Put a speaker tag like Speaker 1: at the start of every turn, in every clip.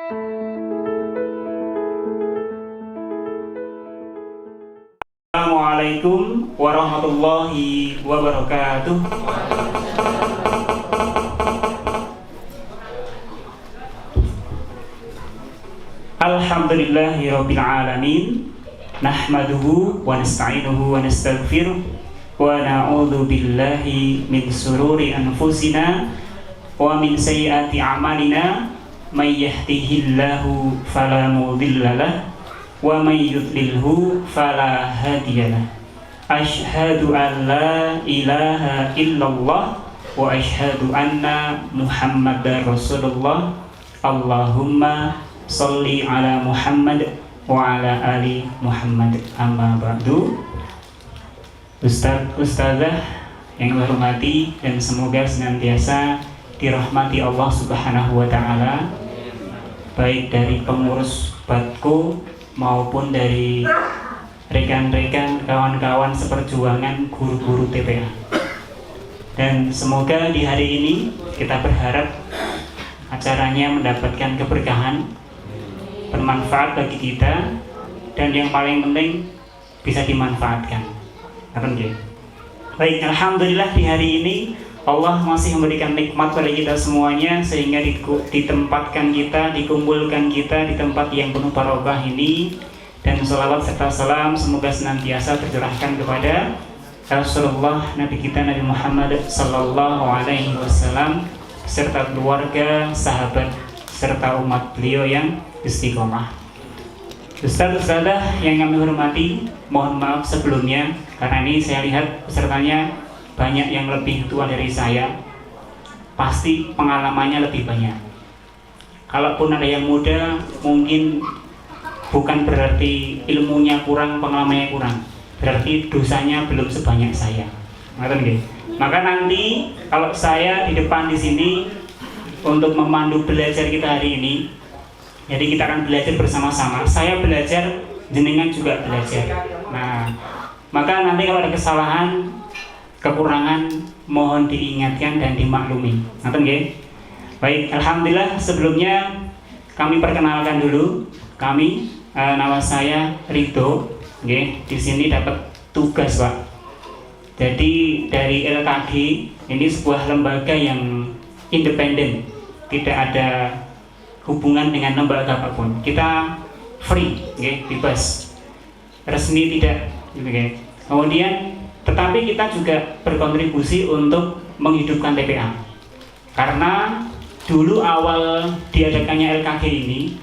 Speaker 1: Assalamualaikum warahmatullahi wabarakatuh. Alhamdulillahirabbil alamin. Nahmaduhu wa nasta'inuhu wa nastaghfiruh wa na'udzu billahi min sururi anfusina wa min sayyiati a'malina. May yahdihillahu fala mudilla lahu wa may yudlilhu fala hadiyalah. Asyhadu an la ilaha illallah wa asyhadu anna Muhammadar Rasulullah. Allahumma sholli ala Muhammad wa ala ali Muhammad. Amma ba'du. Ustazah yang hormati dan semoga senantiasa dirahmati Allah Subhanahu wa taala, baik dari pengurus Batko maupun dari rekan-rekan kawan-kawan seperjuangan guru-guru TPA. Dan semoga di hari ini kita berharap acaranya mendapatkan keberkahan, bermanfaat bagi kita, dan yang paling penting bisa dimanfaatkan. Baik, alhamdulillah di hari ini Allah masih memberikan nikmat pada kita semuanya sehingga ditempatkan kita, dikumpulkan kita di tempat yang penuh barokah ini. Dan sholawat serta salam semoga senantiasa tercurahkan kepada Rasulullah Nabi kita Nabi Muhammad sallallahu alaihi wasallam serta keluarga, sahabat serta umat beliau yang istiqomah. Ustaz-ustazah yang kami hormati, mohon maaf sebelumnya karena ini saya lihat pesertanya banyak yang lebih tua dari saya, pasti pengalamannya lebih banyak. Kalaupun ada yang muda, mungkin bukan berarti ilmunya kurang, pengalamannya kurang, berarti dosanya belum sebanyak saya. Maka nanti kalau saya di depan di sini untuk memandu belajar kita hari ini, jadi kita akan belajar bersama-sama. Saya belajar, jenengan juga belajar. Nah, maka nanti kalau ada kesalahan, kekurangan, mohon diingatkan dan dimaklumi. Baik, alhamdulillah sebelumnya kami perkenalkan dulu. Nama saya Ridho. Di sini dapat tugas, Pak. Jadi dari LKG ini sebuah lembaga yang independen, tidak ada hubungan dengan lembaga apapun. Kita free, bebas, resmi tidak, Kemudian, tetapi kita juga berkontribusi untuk menghidupkan TPA. Karena dulu awal diadakannya LKG ini,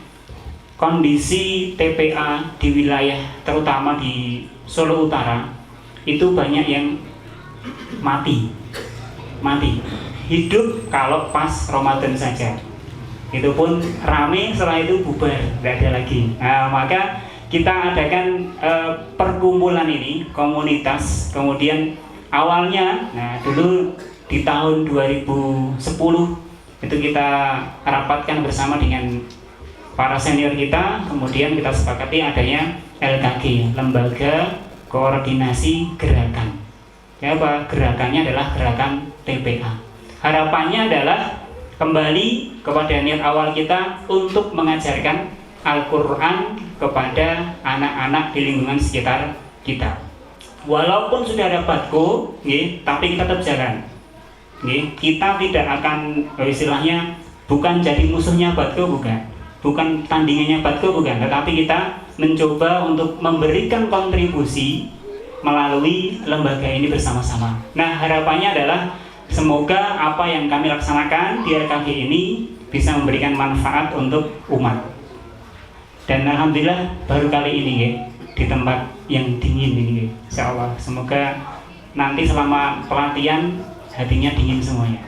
Speaker 1: kondisi TPA di wilayah terutama di Solo Utara itu banyak yang mati. Hidup kalau pas Ramadan saja. Itu pun rame, setelah itu bubar, tidak ada lagi. Nah, maka kita adakan perkumpulan ini, komunitas. Kemudian awalnya, dulu di tahun 2010 itu kita rapatkan bersama dengan para senior kita. Kemudian kita sepakati adanya LKG, Lembaga Koordinasi Gerakan. Gerakannya adalah gerakan TPA. Harapannya adalah kembali kepada niat awal kita untuk mengajarkan Al-Quran kepada anak-anak di lingkungan sekitar kita. Walaupun sudah ada Batko, tapi kita tetap jalan. Kita tidak akan, istilahnya, bukan jadi musuhnya Batko, bukan tandingannya Batko, tetapi kita mencoba untuk memberikan kontribusi melalui lembaga ini bersama-sama. Nah, harapannya adalah semoga apa yang kami laksanakan di LKG ini bisa memberikan manfaat untuk umat. Dan alhamdulillah baru kali ini di tempat yang dingin ini, insyaallah. Semoga nanti selama pelatihan hatinya dingin semuanya.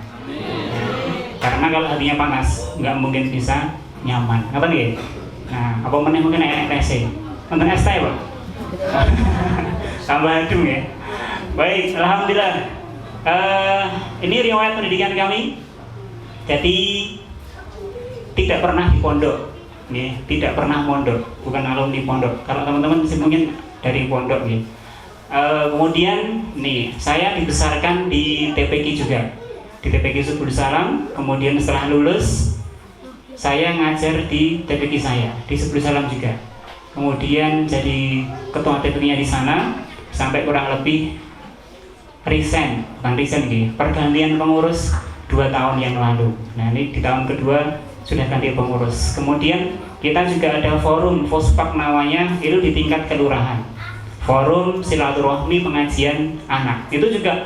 Speaker 1: Karena kalau hatinya panas nggak mungkin bisa nyaman. Nah, apa mungkin enak TC? Nonton ST, Pak. Tambah adem ya. Baik, alhamdulillah. Ini riwayat pendidikan kami. Jadi tidak pernah di pondok, tidak pernah mondok, bukan alumni pondok. Kalau teman-teman mungkin dari pondok, kemudian saya dibesarkan di TPQ juga, di TPQ Subul Salam. Kemudian setelah lulus saya ngajar di TPQ saya di Sebelum Salam juga. Kemudian jadi ketua TPQ-nya di sana sampai kurang lebih pergantian pengurus 2 tahun yang lalu. Nah, ini di tahun kedua sudah ganti pengurus. Kemudian kita juga ada forum Fospak namanya, itu di tingkat kelurahan. Forum silaturahmi pengajian anak. Itu juga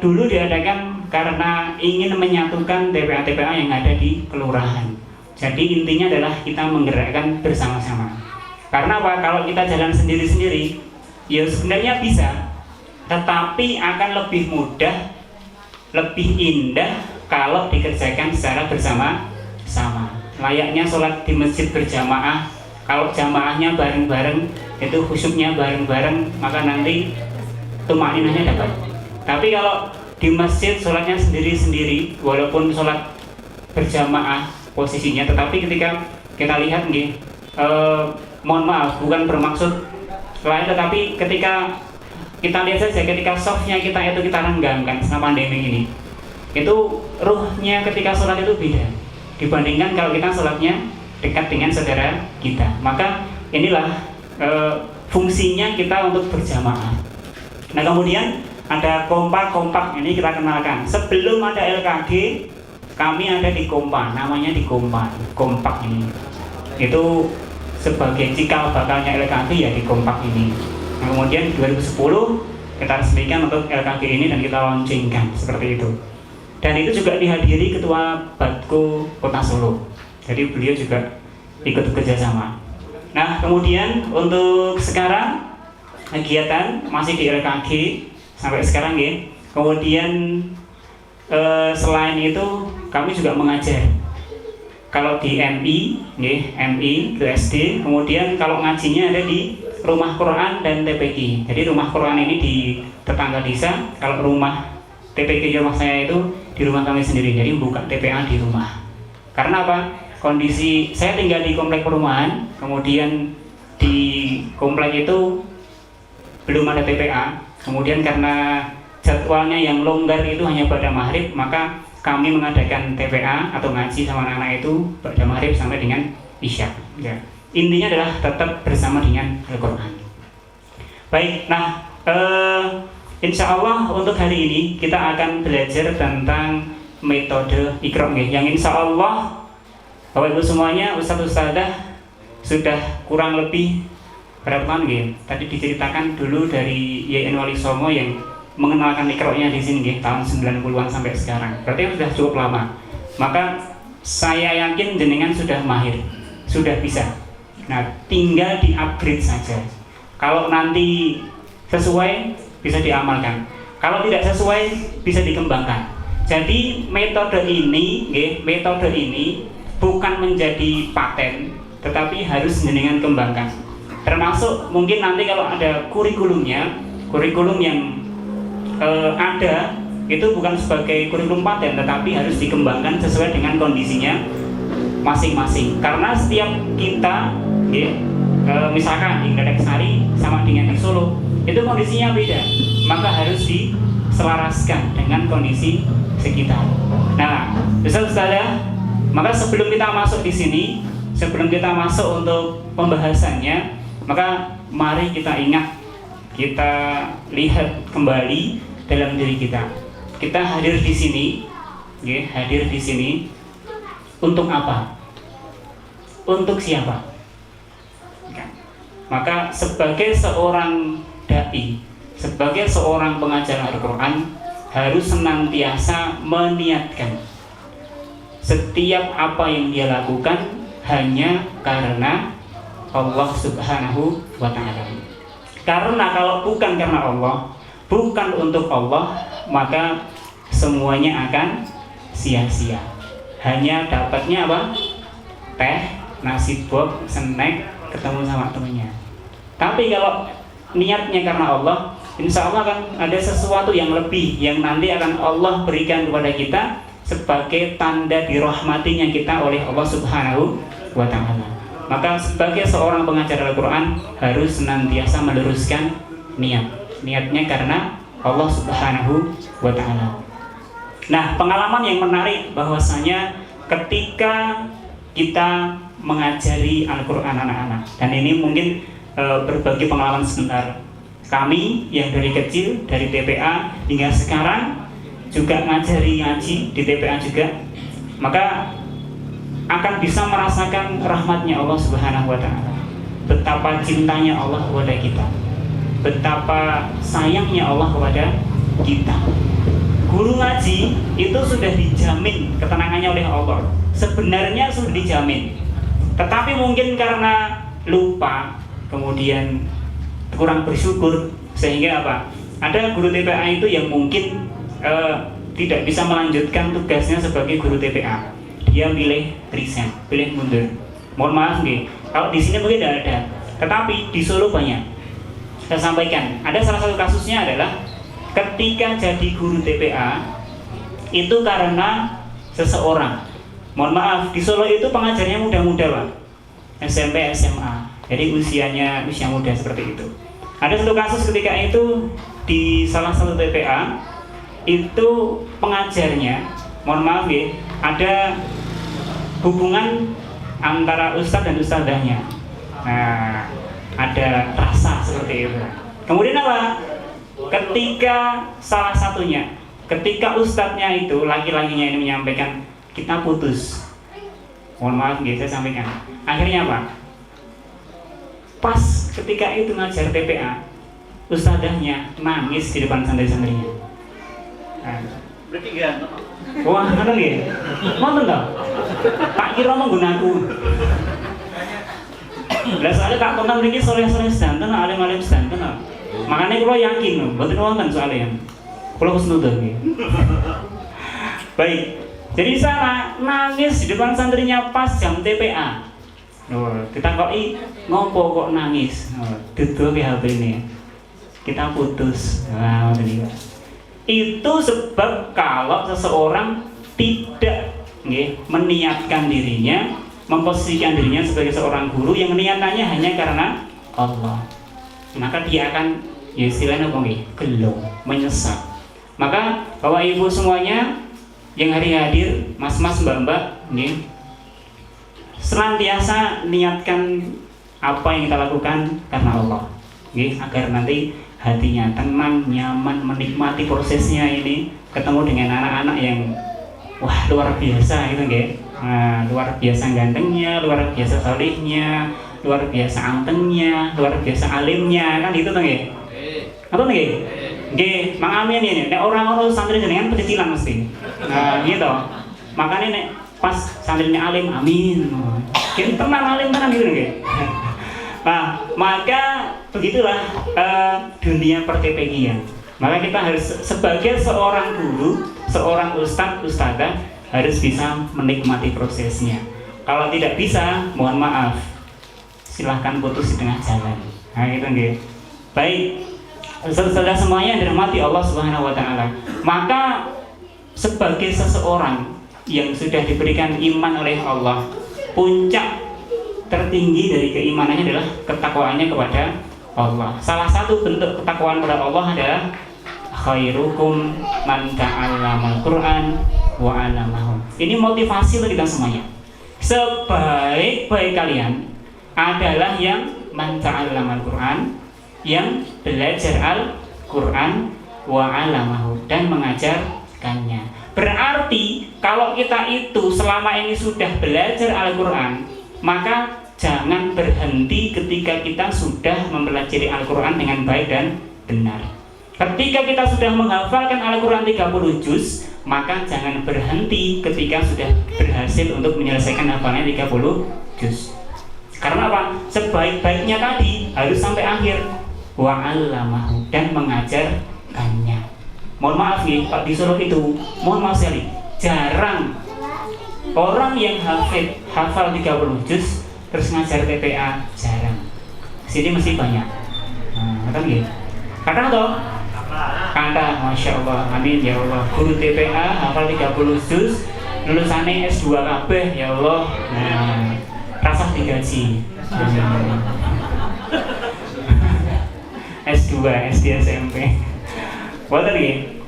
Speaker 1: dulu diadakan karena ingin menyatukan TPA-TPA yang ada di kelurahan. Jadi intinya adalah kita menggerakkan bersama-sama. Karena apa? Kalau kita jalan sendiri-sendiri, ya sebenarnya bisa, tetapi akan lebih mudah, lebih indah kalau dikerjakan secara bersama-sama. Layaknya sholat di masjid berjamaah, kalau jamaahnya bareng-bareng, itu khusyuknya bareng-bareng, maka nanti tumaninahnya dapat. Tapi kalau di masjid sholatnya sendiri-sendiri, walaupun sholat berjamaah posisinya, tetapi ketika kita lihat nih, mohon maaf, bukan bermaksud lain, tetapi ketika kita lihat saja, ketika softnya kita renggangkan selama pandemi ini, itu ruhnya ketika sholat itu beda dibandingkan kalau kita sholatnya dekat dengan saudara kita. Maka inilah fungsinya kita untuk berjamaah. Nah, kemudian ada kompak ini kita kenalkan. Sebelum ada LKG, kami ada di Kompa, namanya di Kompak ini. Itu sebagai cikal bakalnya LKG ya di Kompak ini. Nah, kemudian 2010 kita resmikan untuk LKG ini dan kita launchingkan seperti itu. Dan itu juga dihadiri Ketua Batku Kota Solo. Jadi beliau juga ikut kerjasama. Nah, kemudian untuk sekarang kegiatan masih di LKG sampai sekarang ya. Kemudian selain itu kami juga mengajar. Kalau di MI, MI ke SD, kemudian kalau ngajinya ada di Rumah Quran dan TPQ. Jadi Rumah Quran ini di tetangga desa, kalau rumah TPQ rumah saya itu di rumah kami sendiri. Jadi buka TPA di rumah. Karena apa? Kondisi saya tinggal di komplek perumahan, kemudian di komplek itu belum ada TPA. Kemudian karena jadwalnya yang longgar itu hanya pada maghrib, maka kami mengadakan TPA atau ngaji sama anak-anak itu pada maghrib sampai dengan isya. Ya. Intinya adalah tetap bersama dengan Al-Quran. Baik, nah insya Allah untuk hari ini kita akan belajar tentang metode Iqra, yang insya Allah Bapak Ibu semuanya, Ustadz-Ustadzah sudah kurang lebih berapa tahun tadi diceritakan dulu dari YN Wali Songo yang mengenalkan Iqra-nya di sini tahun 90-an sampai sekarang. Berarti sudah cukup lama. Maka saya yakin jenengan sudah mahir, sudah bisa. Nah, tinggal di-upgrade saja. Kalau nanti sesuai bisa diamalkan. Kalau tidak sesuai bisa dikembangkan. Jadi metode ini bukan menjadi paten, tetapi harus jenengan kembangkan. Termasuk mungkin nanti kalau ada kurikulum yang ada itu bukan sebagai kurikulum paten, tetapi harus dikembangkan sesuai dengan kondisinya masing-masing. Karena setiap kita, misalkan di Gadaksari sama dengan di Solo, itu kondisinya beda, maka harus diselaraskan dengan kondisi sekitar. Nah, Ustaz-Ustazah, maka sebelum kita masuk di sini, sebelum kita masuk untuk pembahasannya, maka mari kita ingat, kita lihat kembali dalam diri kita. Kita hadir di sini, hadir di sini untuk apa? Untuk siapa? Maka sebagai seorang dai, sebagai seorang pengajar Al-Quran, harus senantiasa meniatkan setiap apa yang dia lakukan hanya karena Allah Subhanahu wa Ta'ala. Karena kalau bukan karena Allah, bukan untuk Allah, maka semuanya akan sia-sia. Hanya dapatnya apa? Teh, nasi box, snack, ketemu sama temannya. Tapi kalau niatnya karena Allah, insya Allah akan ada sesuatu yang lebih, yang nanti akan Allah berikan kepada kita sebagai tanda dirahmatinya kita oleh Allah Subhanahu wa Ta'ala. Maka sebagai seorang pengajar Al-Quran harus senantiasa meluruskan niatnya karena Allah Subhanahu wa Ta'ala. Nah, pengalaman yang menarik bahwasanya ketika kita mengajari Al-Quran anak-anak. Dan ini mungkin berbagi pengalaman sebentar. Kami yang dari kecil, dari TPA hingga sekarang juga ngajari ngaji di TPA juga, maka akan bisa merasakan rahmatnya Allah Subhanahu wa Ta'ala. Betapa cintanya Allah kepada kita, betapa sayangnya Allah kepada kita. Guru ngaji itu sudah dijamin ketenangannya oleh Allah. Sebenarnya sudah dijamin, tetapi mungkin karena lupa, kemudian kurang bersyukur, sehingga apa? Ada guru TPA itu yang mungkin tidak bisa melanjutkan tugasnya sebagai guru TPA. Dia pilih resign, pilih mundur. Mohon maaf nih, kalau di sini mungkin tidak ada, tetapi di Solo banyak. Saya sampaikan, ada salah satu kasusnya adalah ketika jadi guru TPA itu karena seseorang. Mohon maaf, di Solo itu pengajarnya muda-muda, Pak. SMP, SMA. Jadi usia muda seperti itu. Ada satu kasus ketika itu di salah satu TPA itu pengajarnya, mohon maaf ya, ada hubungan antara ustadz dan ustadzahnya. Nah, ada rasa seperti itu. Kemudian apa? Ketika salah satunya, ketika ustadznya itu, laki-lakinya ini menyampaikan, kita putus. Mohon maaf ya, saya sampaikan. Akhirnya apa? Pas ketika itu ngajar TPA, ustadzahnya nangis di depan santri-santrinya.
Speaker 2: Berarti ganteng.
Speaker 1: Wah, nonton ya? Nonton tau? Tak kira menggunaku. Lah soalnya tak tonton ini sore-sore sedanten, alim-alim sedanten. Makanya kalau yakin loh, betul nonton soalnya. Kalau harus nonton ya. Baik, jadi sana nangis di depan santrinya pas jam TPA. Ditangkoki, ngopo kok nangis? Duduk HP ini. Kita putus. Nah, itu sebab kalau seseorang tidak meniatkan dirinya, memposisikan dirinya sebagai seorang guru yang niatannya hanya karena Allah, maka dia akan ya istilahnya apa nggih? Gelo, menyesal. Maka Bapak Ibu semuanya yang hari hadir, mas-mas, mbak-mbak, nggih, senantiasa niatkan apa yang kita lakukan karena Allah, nggih, agar nanti hatinya tenang, nyaman, menikmati prosesnya ini, ketemu dengan anak-anak yang wah luar biasa gitu nggih. Nah, luar biasa gantengnya, luar biasa salihnya, luar biasa antengnya, luar biasa alimnya, kan itu tuh nggih. Apa nggih? Nggih, Mang Amin ini nek orang-orang santri jenengan pecicilan mesti. Nah, gitu. Makanya nek pas santrinya alim, amin. Kita tenang alim tenan gitu nggih. Nah, maka begitulah dunia pertepegian. Maka kita harus sebagai seorang guru, seorang ustadzah harus bisa menikmati prosesnya. Kalau tidak bisa, mohon maaf, silahkan putus di tengah jalan. Nah, itu nggih. Baik, saudara semuanya yang dirahmati Allah Subhanahu wa Ta'ala. Maka sebagai seseorang yang sudah diberikan iman oleh Allah, puncak tertinggi dari keimanannya adalah ketakwaannya kepada Allah. Salah satu bentuk ketakwaan kepada Allah adalah khairukum man ta'allamal Qur'an wa 'allamahu. Ini motivasi untuk kita semuanya. Sebaik-baik kalian adalah yang man ta'allamal Qur'an, yang belajar Al-Qur'an wa 'allamahu, dan mengajarkannya. Berarti kalau kita itu selama ini sudah belajar Al-Qur'an, maka jangan berhenti ketika kita sudah mempelajari Al-Quran dengan baik dan benar. Ketika kita sudah menghafalkan Al-Quran 30 juz, maka jangan berhenti ketika sudah berhasil untuk menyelesaikan hafalannya 30 juz. Karena apa? Sebaik-baiknya tadi harus sampai akhir. Wa 'allamahu, dan mengajarkannya. Mohon maaf nih, Pak di Solo itu, mohon maaf sekali, jarang orang yang hafal 30 juz terus ngajar TPA, jarang. Sini mesti banyak. Nah, kan gitu. Kadang toh? Kata, Masya Allah, amin ya Allah. Guru TPA hafal 30 juz, lulusannya S2 kabeh, ya Allah. Nah, rasa digaji. S2, SD, SMP. Waduh gitu.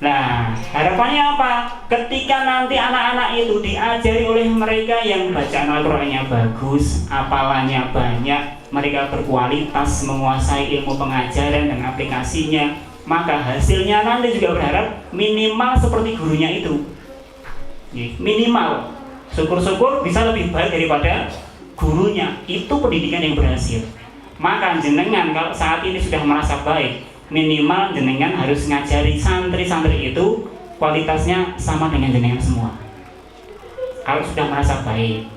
Speaker 1: Nah, harapannya apa? ketika nanti anak-anak itu diajari oleh mereka yang bacaan Al-Qur'annya bagus, hafalannya banyak, mereka berkualitas, menguasai ilmu pengajaran dan aplikasinya, maka hasilnya nanti juga berharap minimal seperti gurunya itu. Minimal, syukur-syukur bisa lebih baik daripada gurunya. Itu pendidikan yang berhasil. Maka jenengan kalau saat ini sudah merasa baik, minimal jenengan harus ngajari santri-santri itu kualitasnya sama dengan jenengan semua. Kalau sudah merasa baik.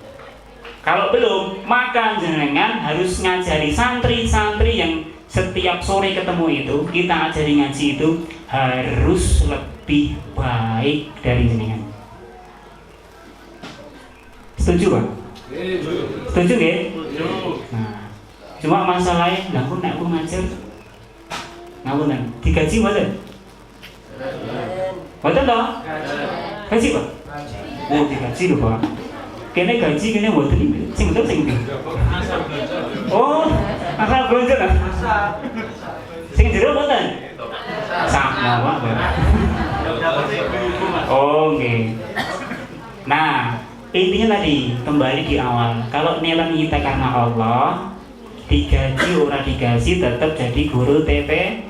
Speaker 1: Kalau belum, maka jenengan harus ngajari santri-santri yang setiap sore ketemu itu, kita ajari ngaji itu harus lebih baik dari jenengan. Setuju Pak? Setuju nggih? Nah, cuma masalahnya, lah aku nak ngajar ngapunten, digaji mboten? Mboten toh? Gaji Pak? Oh, digaji lho Pak. Kene gaji kene mboten sing betul sing ndi? Oh, asal blonjo lah. Sing jero mboten? Sama Pak. Oh, nggih. Nah, intinya tadi kembali di awal. Kalau niatan kita karena Allah, digaji ora digaji tetap jadi guru TP.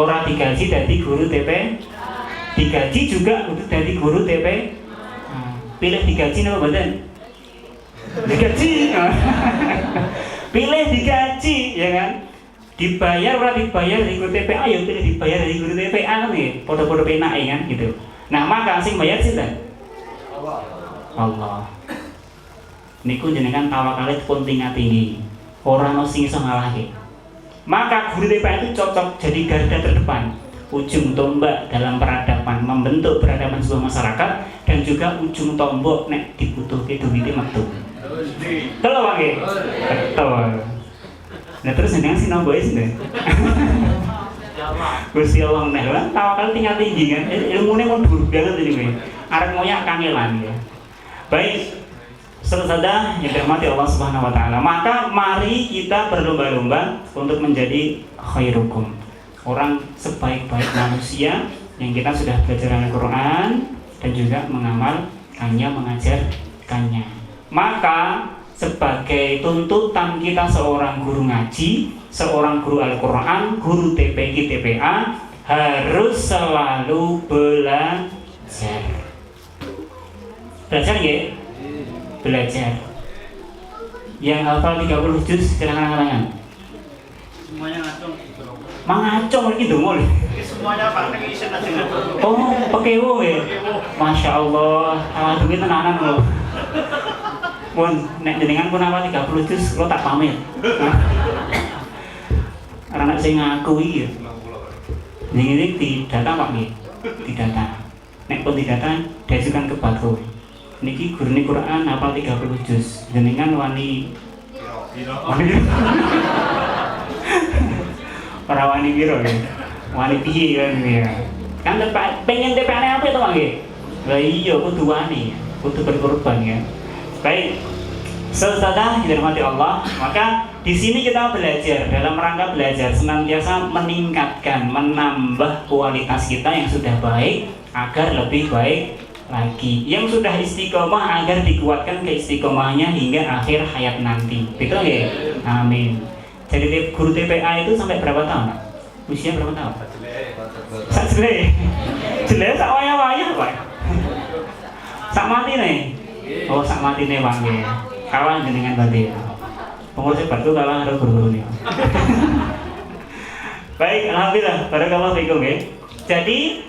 Speaker 1: Ora digaji jadi guru TP. Digaji juga untuk jadi guru TP. Pilih digaji apa mboten? Digaji. Pilih digaji, ya kan? Dibayar ora dibayar dari guru TPA, ya pilih dibayar dari guru TPA kan ya. Podo-podo penak ya kan gitu. Nah, maka sing bayar sinten? Allah. Niku jenengan tawakale pun tingkat tinggi. Ora ono sing iso ngalahke. Maka guru TPA itu cocok jadi garda terdepan, ujung tombak dalam peradaban, membentuk peradaban sebuah masyarakat, dan juga ujung tombak nek dibutuhke duwite metu. Betul Pak nggih? Betul. Nah terus jenengan sinomboe sinten? Gusti Allah nek lan tawakal tingkat tinggi kan, ilmune mun dhuwur banget ini. Arep ngoyak kangelan ya. Baik, saudara yang dirahmati Allah Subhanahu wa taala, maka mari kita berlomba-lomba untuk menjadi khairukum. Orang sebaik-baik manusia yang kita sudah belajar Al-Qur'an dan juga mengamalkannya, mengajarkannya. Maka sebagai tuntutan kita seorang guru ngaji, seorang guru Al-Qur'an, guru TPQ TPA harus selalu belajar. Belajar nggih? Belajar. Yang hafal 30 juz silakan kalangan.
Speaker 2: Semuanya ngacung.
Speaker 1: Mangacung iki ndonga lho.
Speaker 2: Semuanya Pak ning isin aja ngacung.
Speaker 1: Oh, pekewo ya. Masya Allah, alhamdulillah tenanan lho. Pun nek jenengan pun hafal 30 juz lo tak pamit. Karena sing ngaku iki ya. Ini didata Pak nggih. Didata. Nek pun didata diajukan ke Bakro. Niki gurune Quran hafal 30 juz. Jenengan wani ora wani piro ya. Wani piye kan ya. Kan pengen TPA-ne apa to, Pak nggih? Lah iya kudu wani, kudu berkorban ya. Baik. Saudara yang dirahmati Allah, maka di sini kita belajar dalam rangka belajar senantiasa meningkatkan, menambah kualitas kita yang sudah baik agar lebih baik lagi, yang sudah istiqomah agar dikuatkan keistiqomahnya hingga akhir hayat nanti. Betul nggih? Amin. Jadi guru TPA itu sampai berapa tahun? Usia berapa tahun? Sak jelek. Jelek sak wayah-wayah, Pak. Sak matine. Oh, sak matine Pak nggih. Kalah jenengan tadi. Pengurus batu kalah karo guru-guru niku. Baik, alhamdulillah. Barakallahu fikum nggih. Jadi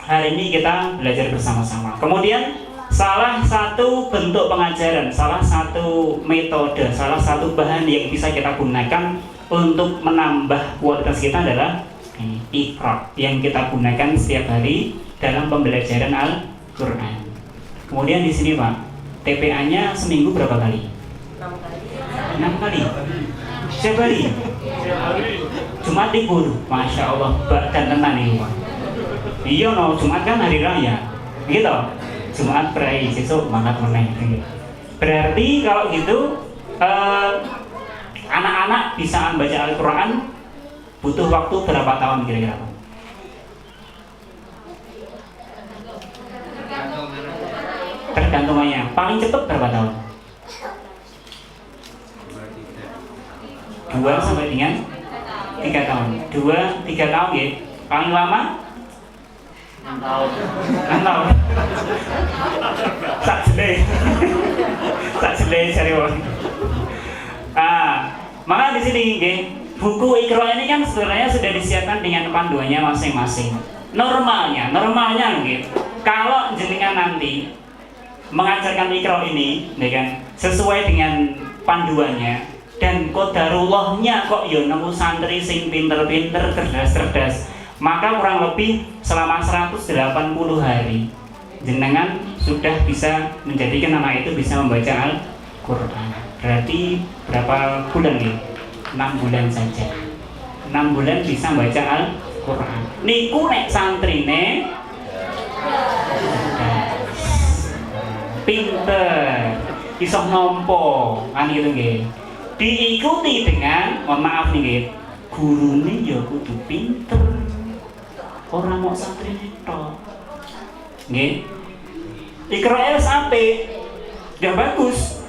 Speaker 1: hari ini kita belajar bersama-sama. Kemudian salah satu bentuk pengajaran, salah satu metode, salah satu bahan yang bisa kita gunakan untuk menambah kualitas kita adalah Iqra yang kita gunakan setiap hari dalam pembelajaran Al-Qur'an. Kemudian di sini Pak, TPA-nya seminggu berapa kali? 6 kali. Setiap hari. Jumat libur. Masya Allah, dan tenan ini Pak. Iya no, Jumat kan hari raya, gitu. Jumat berai, besok mangkat meneh. Berarti kalau gitu anak-anak bisa membaca Al-Quran butuh waktu berapa tahun kira-kira? Tergantungannya. Paling cepat berapa tahun? 2 sampai dengan 3 tahun. 2-3 tahun ya. Paling lama
Speaker 2: 6 tahun.
Speaker 1: 6 tahun. Sak jele cari wong. Maka di sini nggih, buku Iqra ini kan sebenarnya sudah disiapkan dengan panduannya masing-masing. Normalnya nggih. Kalau jenengan nanti mengajarkan Iqra ini, ya kan, sesuai dengan panduannya dan qadarullahnya kok ya nemu santri sing pinter-pinter, cerdas-cerdas, maka kurang lebih selama 180 hari jenengan sudah bisa menjadikan anak itu bisa membaca Al-Qur'an. Berarti berapa bulan nih? 6 bulan saja. 6 bulan bisa membaca Al-Qur'an. Niku nek santrine pinter, iso nompo, kan gitu nggih. Diikuti dengan, mohon maaf nih nggih, gurune ya kudu pinter. Ora mau santrine tok. Nggih. Iqra sampai sudah bagus.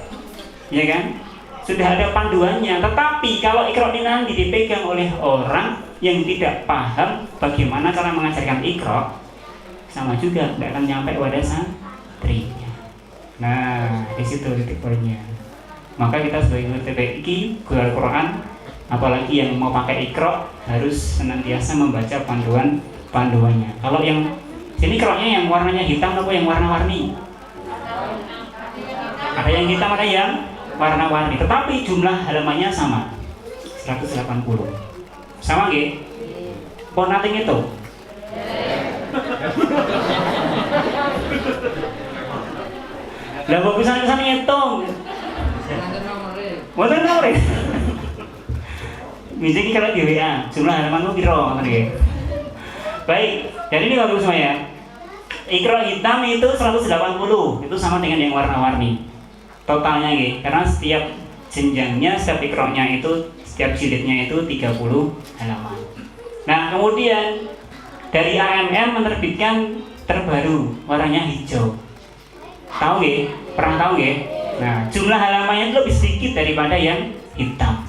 Speaker 1: Ya kan? Sudah ada panduannya. Tetapi kalau Iqra ini nanti dipegang oleh orang yang tidak paham bagaimana cara mengajarkan Iqra, sama juga tidak akan nyampe pada santrinya. Nah, di situ titik poinnya. Maka kita sebagai guru TPQ, guru Al-Quran, apalagi yang mau pakai Iqra, harus senantiasa membaca panduannya. Kalau yang sini Iqra-nya yang warnanya hitam atau yang warna-warni? Ada yang hitam, ada yang warna-warni. Tetapi jumlah halamannya sama, 180. Sama nggih? Pon nating itu. Lah bagusan ngitung. Mboten nomor. Misi kalau di WA, jumlah halamanmu piro ngoten nggih. Baik, jadi ini bagus semua ya. Iqra hitam itu 180, itu sama dengan yang warna-warni. Totalnya nggih, karena setiap jenjangnya, setiap Iqra-nya itu, setiap jilidnya itu 30 halaman. Nah, kemudian dari AMM menerbitkan terbaru, warnanya hijau. Tahu nggih? Pernah tahu nggih? Nah, jumlah halamannya itu lebih sedikit daripada yang hitam.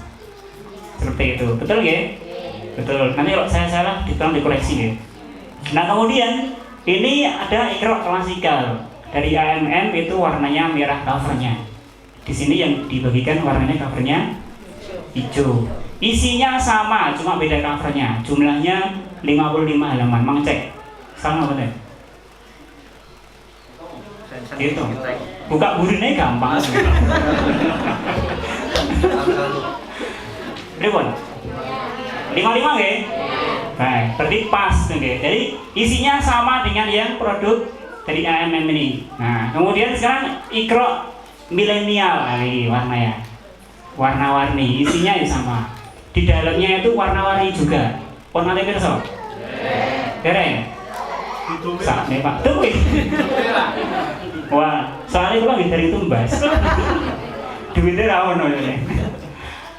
Speaker 1: Seperti itu, betul nggih? Betul. Nanti kalau saya salah, ditolong dikoreksi nggih. Nah, kemudian ini ada Iqra klasikal dari AMM, itu warnanya merah covernya. Di sini yang dibagikan warnanya covernya hijau. Isinya sama, cuma beda covernya. Jumlahnya 55 halaman. Mang cek, sama betul? Gitu. Buka burine gampang. Pripun? 55 nggih? Baik, berarti pas nggih. Jadi isinya sama dengan yang produk dari AMM ini. Nah, kemudian sekarang Iqra milenial ini warnanya. Warna-warni, isinya ya sama. Di dalamnya itu warna-warni juga. Pon nate pirsa? Dereng. Sakne Pak. Tuh. Wah, soalnya kalau nggih dari tumbas. Duitnya ra ono ya.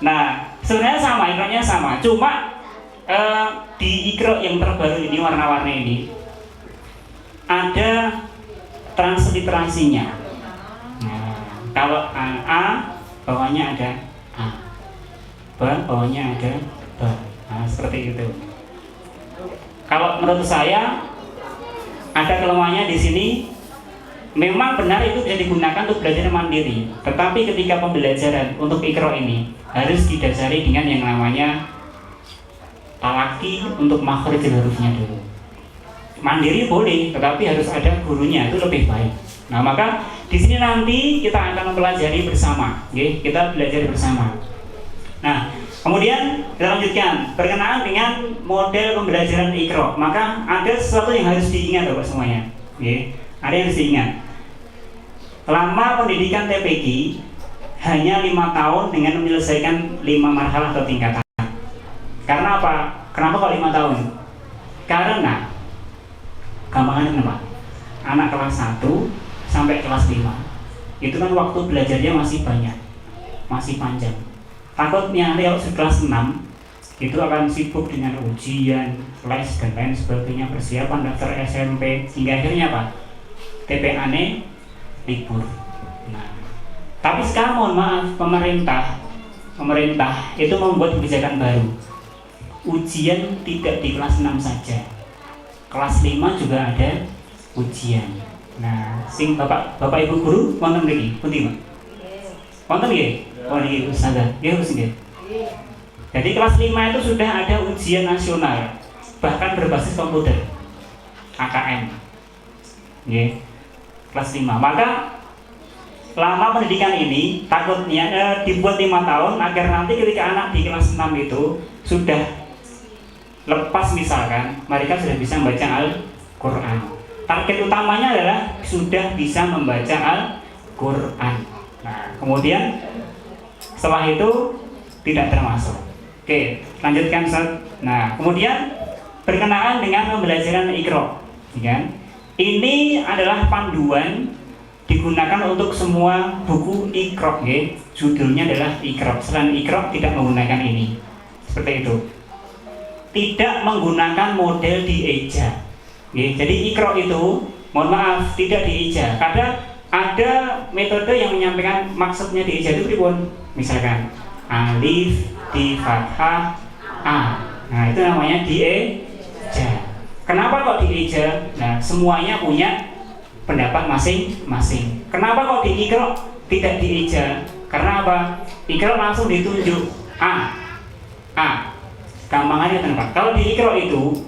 Speaker 1: Nah, sebenarnya sama, Iqra-nya sama. Cuma di Iqra yang terbaru ini warna-warni ini ada transliterasinya. Nah, kalau A bawahnya ada A, B bawahnya ada B. Nah, seperti itu. Kalau menurut saya ada kelemahannya di sini. Memang benar itu bisa digunakan untuk belajar mandiri. Tetapi ketika pembelajaran untuk Iqra ini harus didasari dengan yang namanya talaki untuk makhrajul hurufnya dulu. Mandiri boleh, tetapi harus ada gurunya, itu lebih baik. Nah, maka di sini nanti kita akan mempelajari bersama, okay? Kita belajar bersama. Nah, kemudian kita lanjutkan berkenaan dengan model pembelajaran Iqra. Maka ada sesuatu yang harus diingat, Bapak semuanya. Okay? Ada yang harus diingat. Lama pendidikan TPQ hanya 5 tahun dengan menyelesaikan 5 marhalah atau tingkatan. Karena apa? Kenapa kok 5 tahun? Karena gampangannya kenapa? Anak kelas 1 sampai kelas 5 itu kan waktu belajarnya masih banyak, masih panjang. Takutnya nanti kalau kelas 6 itu akan sibuk dengan ujian, les dan lain sebagainya, persiapan daftar SMP, sehingga akhirnya apa? TPA-nya libur. Nah, tapi sekarang mohon maaf, pemerintah itu membuat kebijakan baru. Ujian tidak di kelas 6 saja, kelas 5 juga ada ujian. Nah, sing bapak ibu guru wonten mriki pundi, Pak? Wonten nggih? Oh niki Ustazah. Nggih, Gus nggih. Jadi kelas 5 itu sudah ada ujian nasional, bahkan berbasis komputer, AKM. Nggih. Kelas 5. Maka lama pendidikan ini takutnya dibuat 5 tahun agar nanti ketika anak di kelas 6 itu sudah lepas misalkan, mereka sudah bisa membaca Al-Quran. Target utamanya adalah sudah bisa membaca Al-Quran. Nah, kemudian setelah itu tidak termasuk. Oke, lanjutkan Ustaz. Nah, kemudian berkenaan dengan pembelajaran Iqra, kan? Ini adalah panduan digunakan untuk semua buku Iqra, ya. Judulnya adalah Iqra. Selain Iqra tidak menggunakan ini. Seperti itu. Tidak menggunakan model dieja. Ya, jadi Iqra itu, mohon maaf, tidak dieja. Karena ada metode yang menyampaikan maksudnya dieja itu pripun? Misalkan alif di fathah a. Nah, itu namanya dieja. Kenapa kok dieja? Nah, semuanya punya pendapat masing-masing. Kenapa kok di Iqra tidak dieja? Karena apa? Iqra langsung ditunjuk a. Gampangannya kan Pak. Kalau di Iqra itu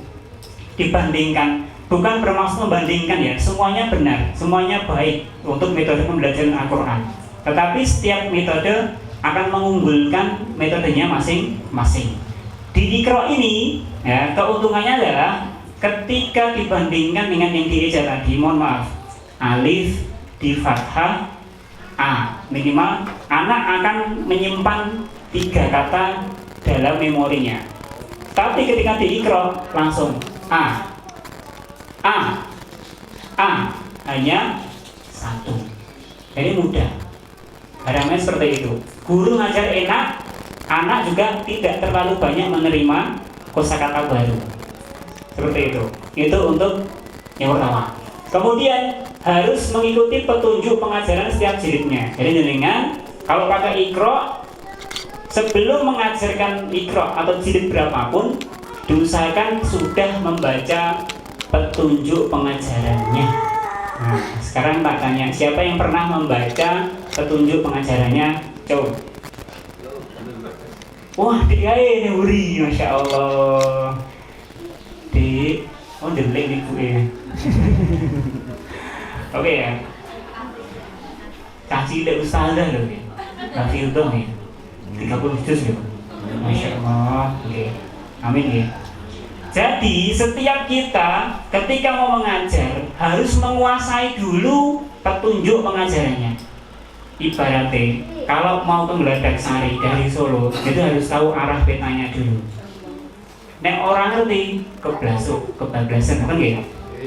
Speaker 1: dibandingkan, bukan bermaksud membandingkan ya, semuanya benar, semuanya baik untuk metode pembelajaran Al-Quran. Tetapi setiap metode akan mengunggulkan metodenya masing-masing. Di Iqra ini ya, keuntungannya adalah ketika dibandingkan dengan yang dieja tadi, mohon maaf, alif di fathah a, minimal anak akan menyimpan 3 kata dalam memorinya. Tapi ketika di Iqra langsung a hanya 1. Jadi mudah. Barangnya seperti itu. Guru ngajar enak, anak juga tidak terlalu banyak menerima kosakata baru. Seperti itu. Itu untuk yang pertama. Kemudian harus mengikuti petunjuk pengajaran setiap jilidnya. Jadi jenengan kalau pakai Iqra, sebelum mengajarkan Iqra atau jilid berapapun, diusahakan sudah membaca petunjuk pengajarannya. Nah, sekarang tak tanya, siapa yang pernah membaca petunjuk pengajarannya? Coba. Wah, dia ini uri, masya Allah. Delik ibu ya. Oke ya. Kasih dek ustazah loh ya. Kasih dong ya. 30 juz ya. Masya Allah. Oke. Amin ya. Jadi setiap kita ketika mau mengajar harus menguasai dulu petunjuk pengajarannya. Ibaratnya kalau mau ke Geladak Sari dari Solo itu harus tahu arah petanya dulu. Nek orang ngerti kebablasan kan ya?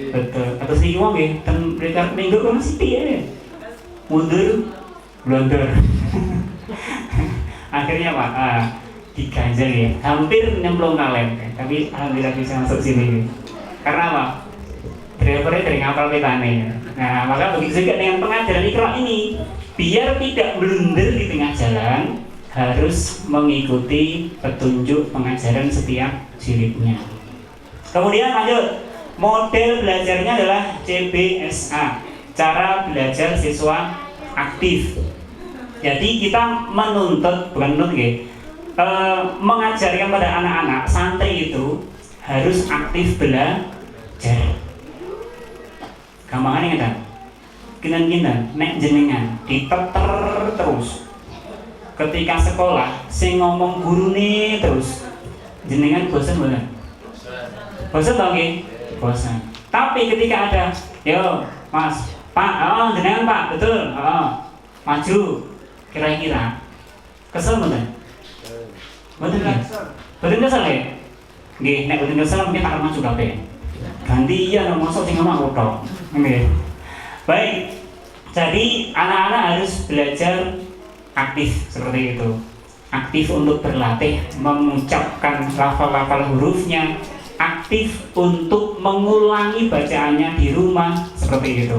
Speaker 1: Betul. Atau sih wong ya, mereka minggu kan masih piye? Mundur, blunder. Akhirnya Pak, diganjel ya, hampir nyemplung kalen, tapi alhamdulillah bisa masuk sini. Karena apa? Drivernya dari ngapal petane. Nah, maka begitu juga dengan pengajaran Iqra ini, biar tidak blunder di tengah jalan, harus mengikuti petunjuk pengajaran setiap jilidnya. Kemudian lanjut, model belajarnya adalah CBSA, cara belajar siswa aktif. Jadi kita menuntut, bukan menuntut ya, mengajarkan pada anak-anak santri itu harus aktif belajar. Gampangannya kan? Kinten-kinten, nek jenengan diteter terus. Ketika sekolah, sing ngomong guru nih terus, jenengan bosan bukan? Bosan tau nggih? Bosan. Tapi ketika ada, yo Mas, Pak, jenengan Pak, betul, maju, kira-kira, kesel bukan? Betul kan? Betul kesel ya? Nggih, nek betul kesel mungkin tak maju kabeh. Gantian masuk sing ngomong utok. Nggih. Baik. Jadi anak-anak harus belajar aktif seperti itu. Aktif untuk berlatih mengucapkan lafal-lafal hurufnya, aktif untuk mengulangi bacaannya di rumah seperti itu.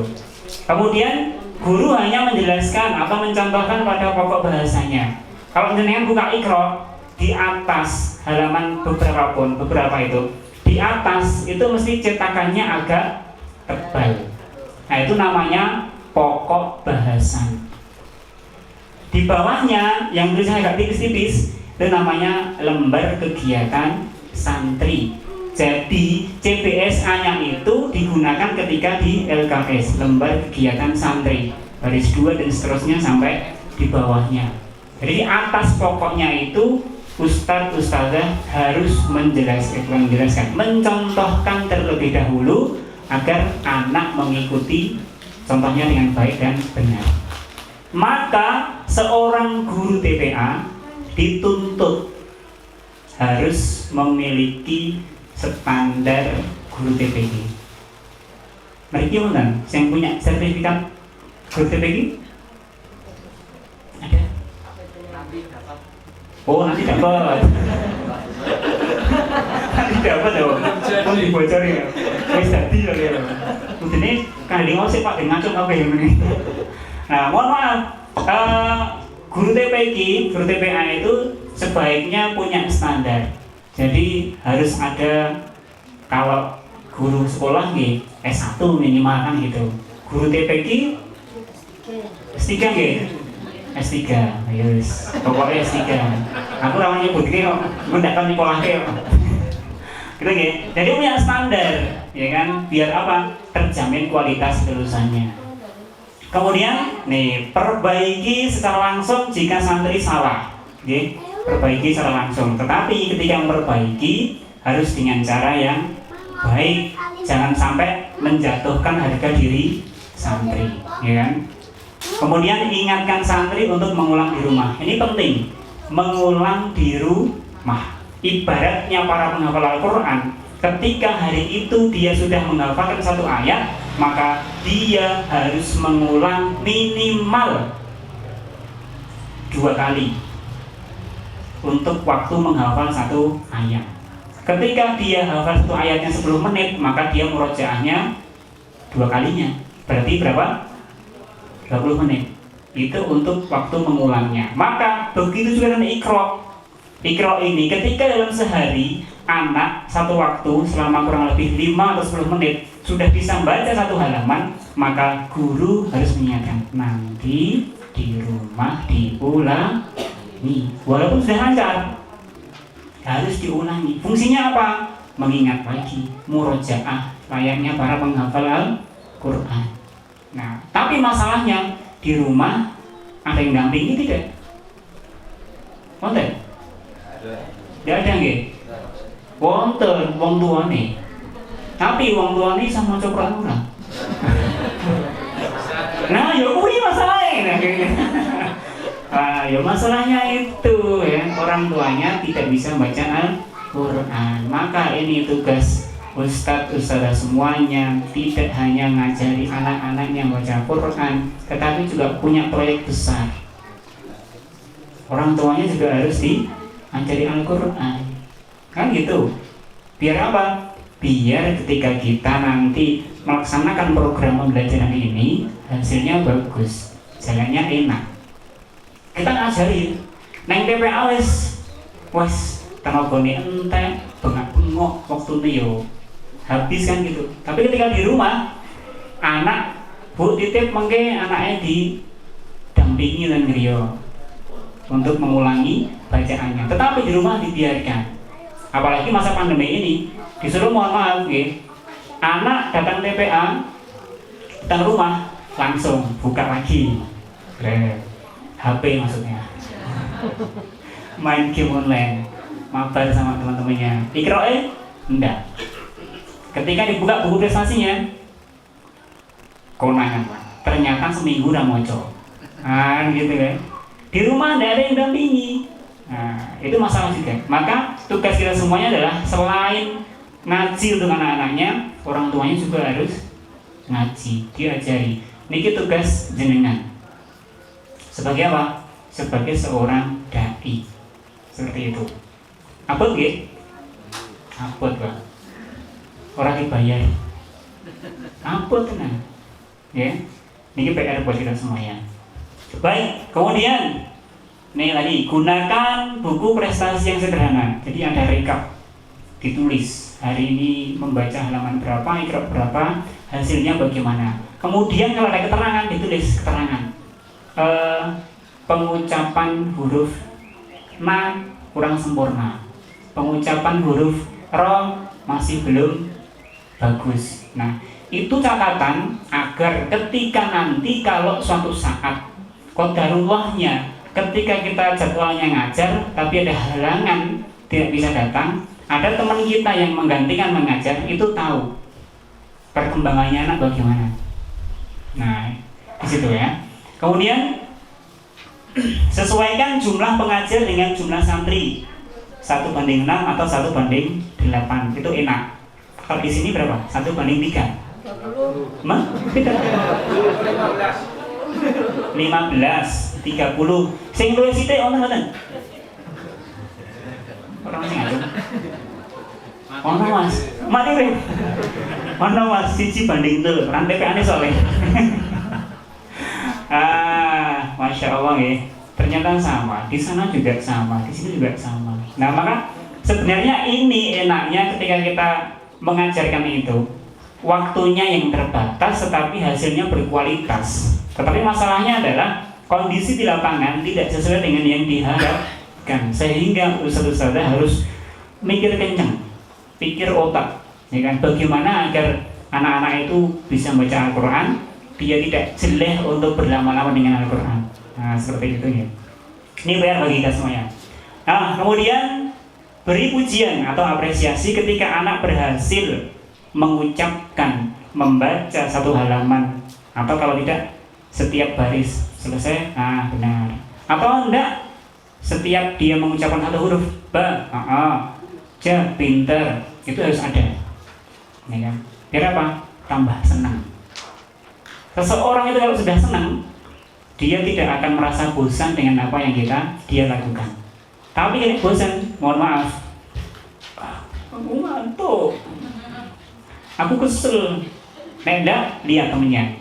Speaker 1: Kemudian Guru hanya menjelaskan atau mencontohkan pada pokok bahasanya. Kalau jenengan buka Iqra, di atas halaman beberapa itu, di atas itu mesti cetakannya agak tebal. Nah, itu namanya pokok bahasan. Di bawahnya yang tulisannya agak tipis-tipis, itu namanya lembar kegiatan santri. Jadi CBSA-nya itu digunakan ketika di LKS, lembar kegiatan santri, baris 2 dan seterusnya sampai di bawahnya. Jadi di atas pokoknya itu Ustadz-ustadzah harus menjelaskan, mencontohkan terlebih dahulu agar anak mengikuti contohnya dengan baik dan benar. Maka seorang guru TPA dituntut harus memiliki standar guru TPG. Mereka mana yang punya sertifikat guru TPG? Ada? Oh, nanti dapat. Nanti dapat ya. Oh, dibocorin ya. Wis dadi ya. Mudine kali ngosip Pak ngacung apa ya ini. Nah, mohon maaf. Guru TPG, guru TPA itu sebaiknya punya standar. Jadi harus ada, kalau guru sekolah nih S1 minimal kan gitu. Guru TPG S3 nggih? S3. Ya wis, pokoknya S3. Aku ora nyebut iki kok, aku ndak tahu nyekolahke kok. Gitu nggih. Jadi punya standar, ya kan? Biar apa? Terjamin kualitas lulusannya. Kemudian nih, perbaiki secara langsung jika santri salah. Nggih. Perbaiki secara langsung, tetapi ketika memperbaiki harus dengan cara yang baik, jangan sampai menjatuhkan harga diri santri, ya kan? Kemudian ingatkan santri untuk mengulang di rumah. Ini penting, mengulang di rumah. Ibaratnya para penghafal Al-Quran, ketika hari itu dia sudah menghafalkan satu ayat, maka dia harus mengulang minimal 2 kali untuk waktu menghafal satu ayat. Ketika dia hafal satu ayatnya 10 menit, maka dia murojaahnya 2 kalinya. Berarti berapa? 20 menit. Itu untuk waktu mengulangnya. Maka begitu juga dengan Iqra. Iqra ini ketika dalam sehari anak satu waktu selama kurang lebih 5 atau 10 menit sudah bisa baca satu halaman, maka guru harus mengingatkan, nanti di rumah diulangi. Walaupun sudah lancar, harus diulangi. Fungsinya apa? Mengingat lagi, murojaah, layaknya para penghafal Al-Quran. Nah, tapi masalahnya di rumah ada yang dampingi tidak? Wonten? Tidak ada nggih? Wonten wong tuane. Tapi wong tuane sama Quran ora. Nah, ya kuwi masalahnya. Ya masalahnya itu ya, orang tuanya tidak bisa baca Al-Quran. Maka ini tugas ustadz-ustadzah semuanya, tidak hanya ngajari anak-anaknya baca Quran, tetapi juga punya proyek besar. Orang tuanya juga harus diajari Al-Quran, kan gitu. Biar apa? Biar ketika kita nanti melaksanakan program pembelajaran ini, hasilnya bagus, jalannya enak. Kita ngajari neng TPA wis tenagane entek, bengak-bengok waktune yo habis kan gitu. Tapi ketika di rumah, anak bu titip mengke anaknya didampingi dan ngriyo untuk mengulangi bacaannya. Tetapi di rumah dibiarkan. Apalagi masa pandemi ini, disuruh mohon maaf nggih. Anak datang TPA, datang rumah langsung buka lagi. HP maksudnya. Main game online, mabar sama teman-temannya. Iqra enggak. Ketika dibuka buku prestasinya, konangan, ternyata seminggu udah moco. Gitu kan. Di rumah enggak ada yang dampingi. Nah, itu masalah juga. Maka tugas kita semuanya adalah selain ngaji untuk anak-anaknya, orang tuanya juga harus ngaji, diajari. Niki tugas jenengan. Sebagai apa? Sebagai seorang dai. Seperti itu. Apa nggih? Apa Pak? Orang dibayar. Apa tenang? Ya. Ini PR buat kita semuanya. Baik, kemudian nih lagi, gunakan buku prestasi yang sederhana. Jadi ada rekap, ditulis hari ini membaca halaman berapa, ikrok berapa, hasilnya bagaimana. Kemudian kalau ada keterangan, ditulis keterangan. Pengucapan huruf na kurang sempurna, pengucapan huruf ro masih belum bagus. Nah, itu catatan agar ketika nanti kalau suatu saat qadarullahnya ketika kita jadwalnya ngajar tapi ada halangan tidak bisa datang, ada teman kita yang menggantikan mengajar, itu tahu perkembangannya anak bagaimana. Nah, di situ ya. Kemudian sesuaikan jumlah pengajar dengan jumlah santri 1:6 atau 1:8, itu enak. Kalau di sini berapa? 1:3. Mah? Beda. 15, 30. Sing luwih sithik ono ngoten. Orang sing anu. Ono Mas. Mari kowe. Ono Mas 1:3. Orang TPA-ne soalnya. Masya Allah ya. Ternyata sama. Di sana juga sama, di sini juga sama. Nah, maka sebenarnya ini enaknya ketika kita mengajarkan itu, waktunya yang terbatas tetapi hasilnya berkualitas. Tetapi masalahnya adalah kondisi di lapangan tidak sesuai dengan yang diharapkan, sehingga ustaz-ustaz harus mikir kencang, pikir otak, ya kan? Bagaimana agar anak-anak itu bisa membaca Al-Quran, dia tidak jelek untuk berlama-lama dengan Al-Quran. Nah, seperti itu ya. Ini PR bagi kita semuanya. Nah, kemudian beri pujian atau apresiasi ketika anak berhasil mengucapkan, membaca satu halaman, atau kalau tidak setiap baris selesai, benar. Atau enggak, setiap dia mengucapkan satu huruf, ba, ja, pinter, itu harus ada. Ya kan? Biar apa? Tambah senang. Seseorang itu kalau sudah senang, dia tidak akan merasa bosan dengan apa yang dia lakukan. Tapi kalau bosan, mohon maaf, aku ngantuk, aku kesel. Enggak, lihat temennya,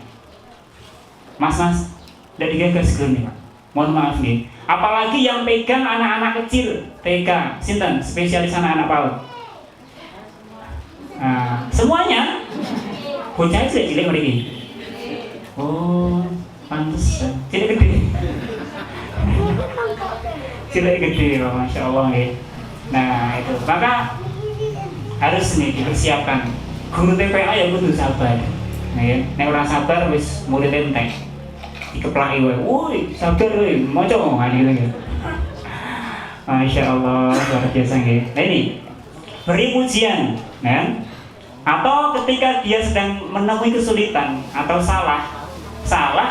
Speaker 1: Mas, tidak digagas nih Pak. Mohon maaf nih. Apalagi yang pegang anak-anak kecil, TK, sinten, spesialis anak-anak PAUD. Semuanya, bocah cilik mereka. Oh, pantesan. Cilik gede. Cilik gede, Masya Allah ya. Nah itu, maka harus nih dipersiapkan. Guru TPA ya kudu sabar. Nah ya, nek ora sabar wis murid entek. Dikeplaki wae. Woi, sabar wae, maca ngene iki. Masya Allah, luar biasa nggih. Nah ini, beri pujian, kan? Atau ketika dia sedang menemui kesulitan atau salah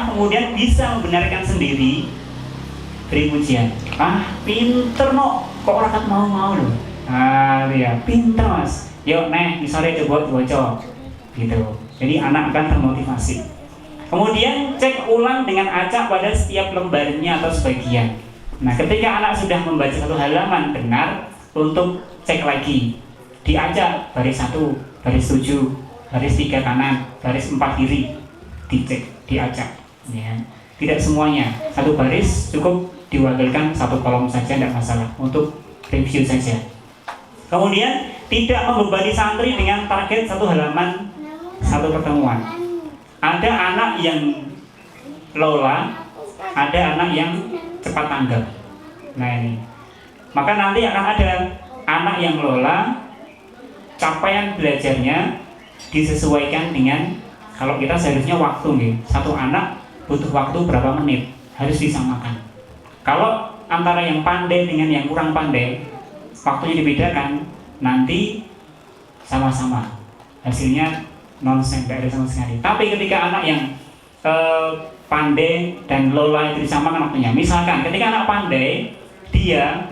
Speaker 1: kemudian bisa membenarkan sendiri, beri pujian. Pinter no, kok orang mau loh. Ya, pinter Mas. Yuk nih, misalnya coba baca gitu. Jadi anak akan termotivasi. Kemudian cek ulang dengan acak pada setiap lembarnya atau sebagian. Nah, ketika anak sudah membaca satu halaman benar, untuk cek lagi, diacak baris 1, baris 7, baris 3 kanan, baris 4 kiri, dicek, diacak. Ya. Tidak semuanya, satu baris cukup diwakilkan satu kolom saja, tidak masalah, untuk review saja. Kemudian tidak membebani santri dengan target satu halaman, satu pertemuan. Ada anak yang lola, ada anak yang cepat tanggap. Nah ini, maka nanti akan ada anak yang lola, capaian belajarnya disesuaikan dengan, kalau kita seharusnya waktu nih, satu anak butuh waktu berapa menit, harus disamakan. Kalau antara yang pandai dengan yang kurang pandai, waktunya dibedakan, nanti sama-sama hasilnya nonsen, tidak ada sama sekali. Tapi ketika anak yang pandai dan lola itu disamakan waktunya, misalkan ketika anak pandai dia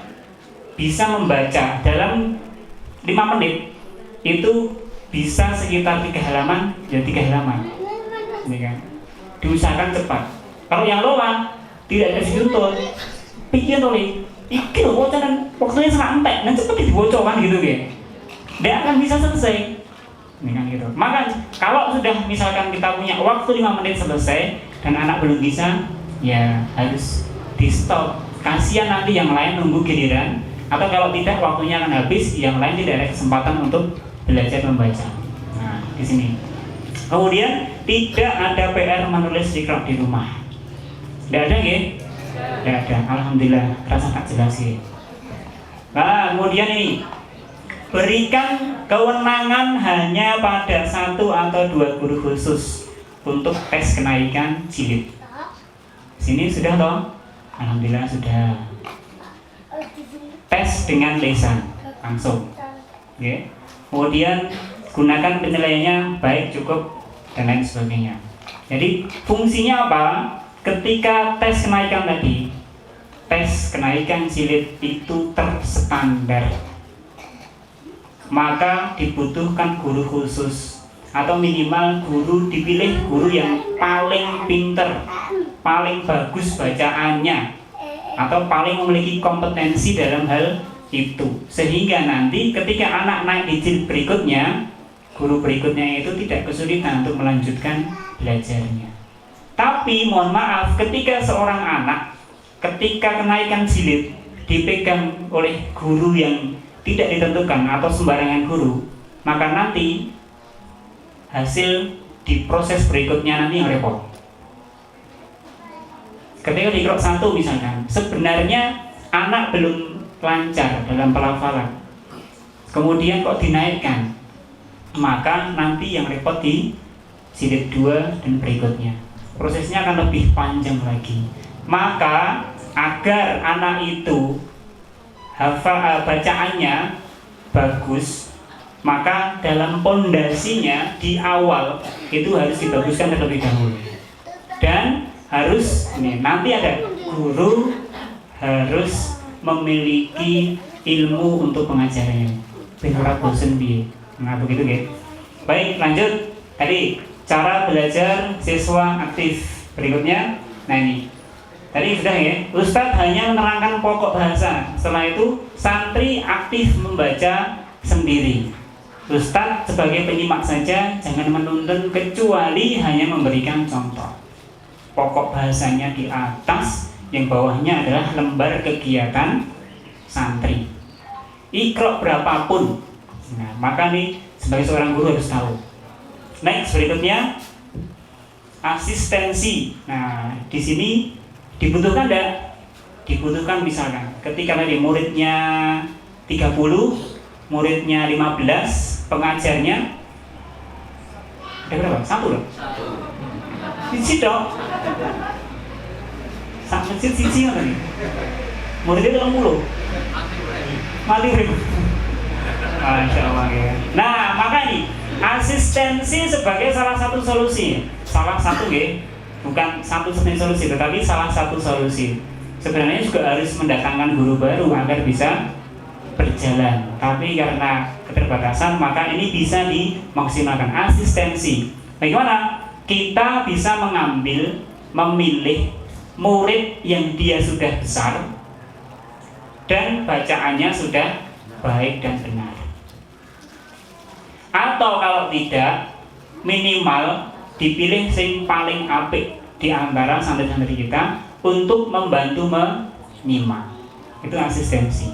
Speaker 1: bisa membaca dalam 5 menit, itu bisa sekitar 3 halaman, ya 3 halaman, ini kan diusahakan cepat. Kalau yang lola tidak ada dituntut, pikir oleh iki lho bocoran waktunya sangat entek, dan cepat dibocorkan gitu ya, dia akan bisa selesai. Ini kan gitu. Maka kalau sudah misalkan kita punya waktu 5 menit selesai dan anak belum bisa, ya harus di stop. Kasihan nanti yang lain nunggu giliran, atau kalau tidak waktunya akan habis, yang lain tidak ada kesempatan untuk belajar membaca. Nah, di sini. Kemudian tidak ada PR menulis iqra di rumah. Tidak ada, nggih? Tidak ada. Alhamdulillah, terasa tak jelas sih. Nah, kemudian ini berikan kewenangan hanya pada 1 atau 2 guru khusus untuk tes kenaikan jilid. Sini sudah toh? Alhamdulillah sudah. Tes dengan lisan langsung. Okay. Kemudian gunakan penilaiannya baik, cukup, dan lain sebagainya. Jadi fungsinya apa? Ketika tes kenaikan tadi, tes kenaikan jilid itu terstandar, maka dibutuhkan guru khusus atau minimal guru dipilih guru yang paling pinter, paling bagus bacaannya, atau paling memiliki kompetensi dalam hal itu, sehingga nanti ketika anak naik di jilid berikutnya, guru berikutnya itu tidak kesulitan untuk melanjutkan belajarnya. Tapi mohon maaf, ketika seorang anak ketika kenaikan jilid dipegang oleh guru yang tidak ditentukan atau sembarangan guru, maka nanti hasil di proses berikutnya nanti yang repot. Ketika di Iqra 1 misalkan, sebenarnya anak belum lancar dalam pelafalan, kemudian kok dinaikkan, maka nanti yang repot di jilid 2 dan berikutnya. Prosesnya akan lebih panjang lagi. Maka agar anak itu hafal bacaannya bagus, maka dalam pondasinya di awal itu harus dibaguskan terlebih dahulu. Dan harus ini nanti ada guru harus memiliki ilmu untuk pengajarannya. Benar bosen bi. Nah begitu ya. Baik, lanjut. Tadi cara belajar siswa aktif. Berikutnya, nah ini tadi sudah ya, Ustadz hanya menerangkan pokok bahasa. Setelah itu santri aktif membaca sendiri. Ustadz sebagai penyimak saja, jangan menuntun kecuali hanya memberikan contoh. Pokok bahasanya di atas, yang bawahnya adalah lembar kegiatan santri. Iqra berapapun. Nah, maka nih sebagai seorang guru harus tahu. Next, berikutnya asistensi. Nah, di sini dibutuhkan enggak? Dibutuhkan misalkan ketika tadi muridnya 30, muridnya 15, pengajarnya ada berapa? 1 loh? 1. Siji dong. Sak masjid siji ngono iki. Muridnya 30. Mati ribu. Masya Allah ya. Nah, maka nih asistensi sebagai salah satu solusi. Salah satu ya, bukan satu-satunya solusi, tetapi salah satu solusi. Sebenarnya juga harus mendatangkan guru baru agar bisa berjalan. Tapi karena keterbatasan, maka ini bisa dimaksimalkan asistensi. Bagaimana? Kita bisa memilih murid yang dia sudah besar dan bacaannya sudah baik dan benar. Atau kalau tidak, minimal dipilih yang paling apik di antara santri-santri kita untuk membantu menyimak. Itu asistensi.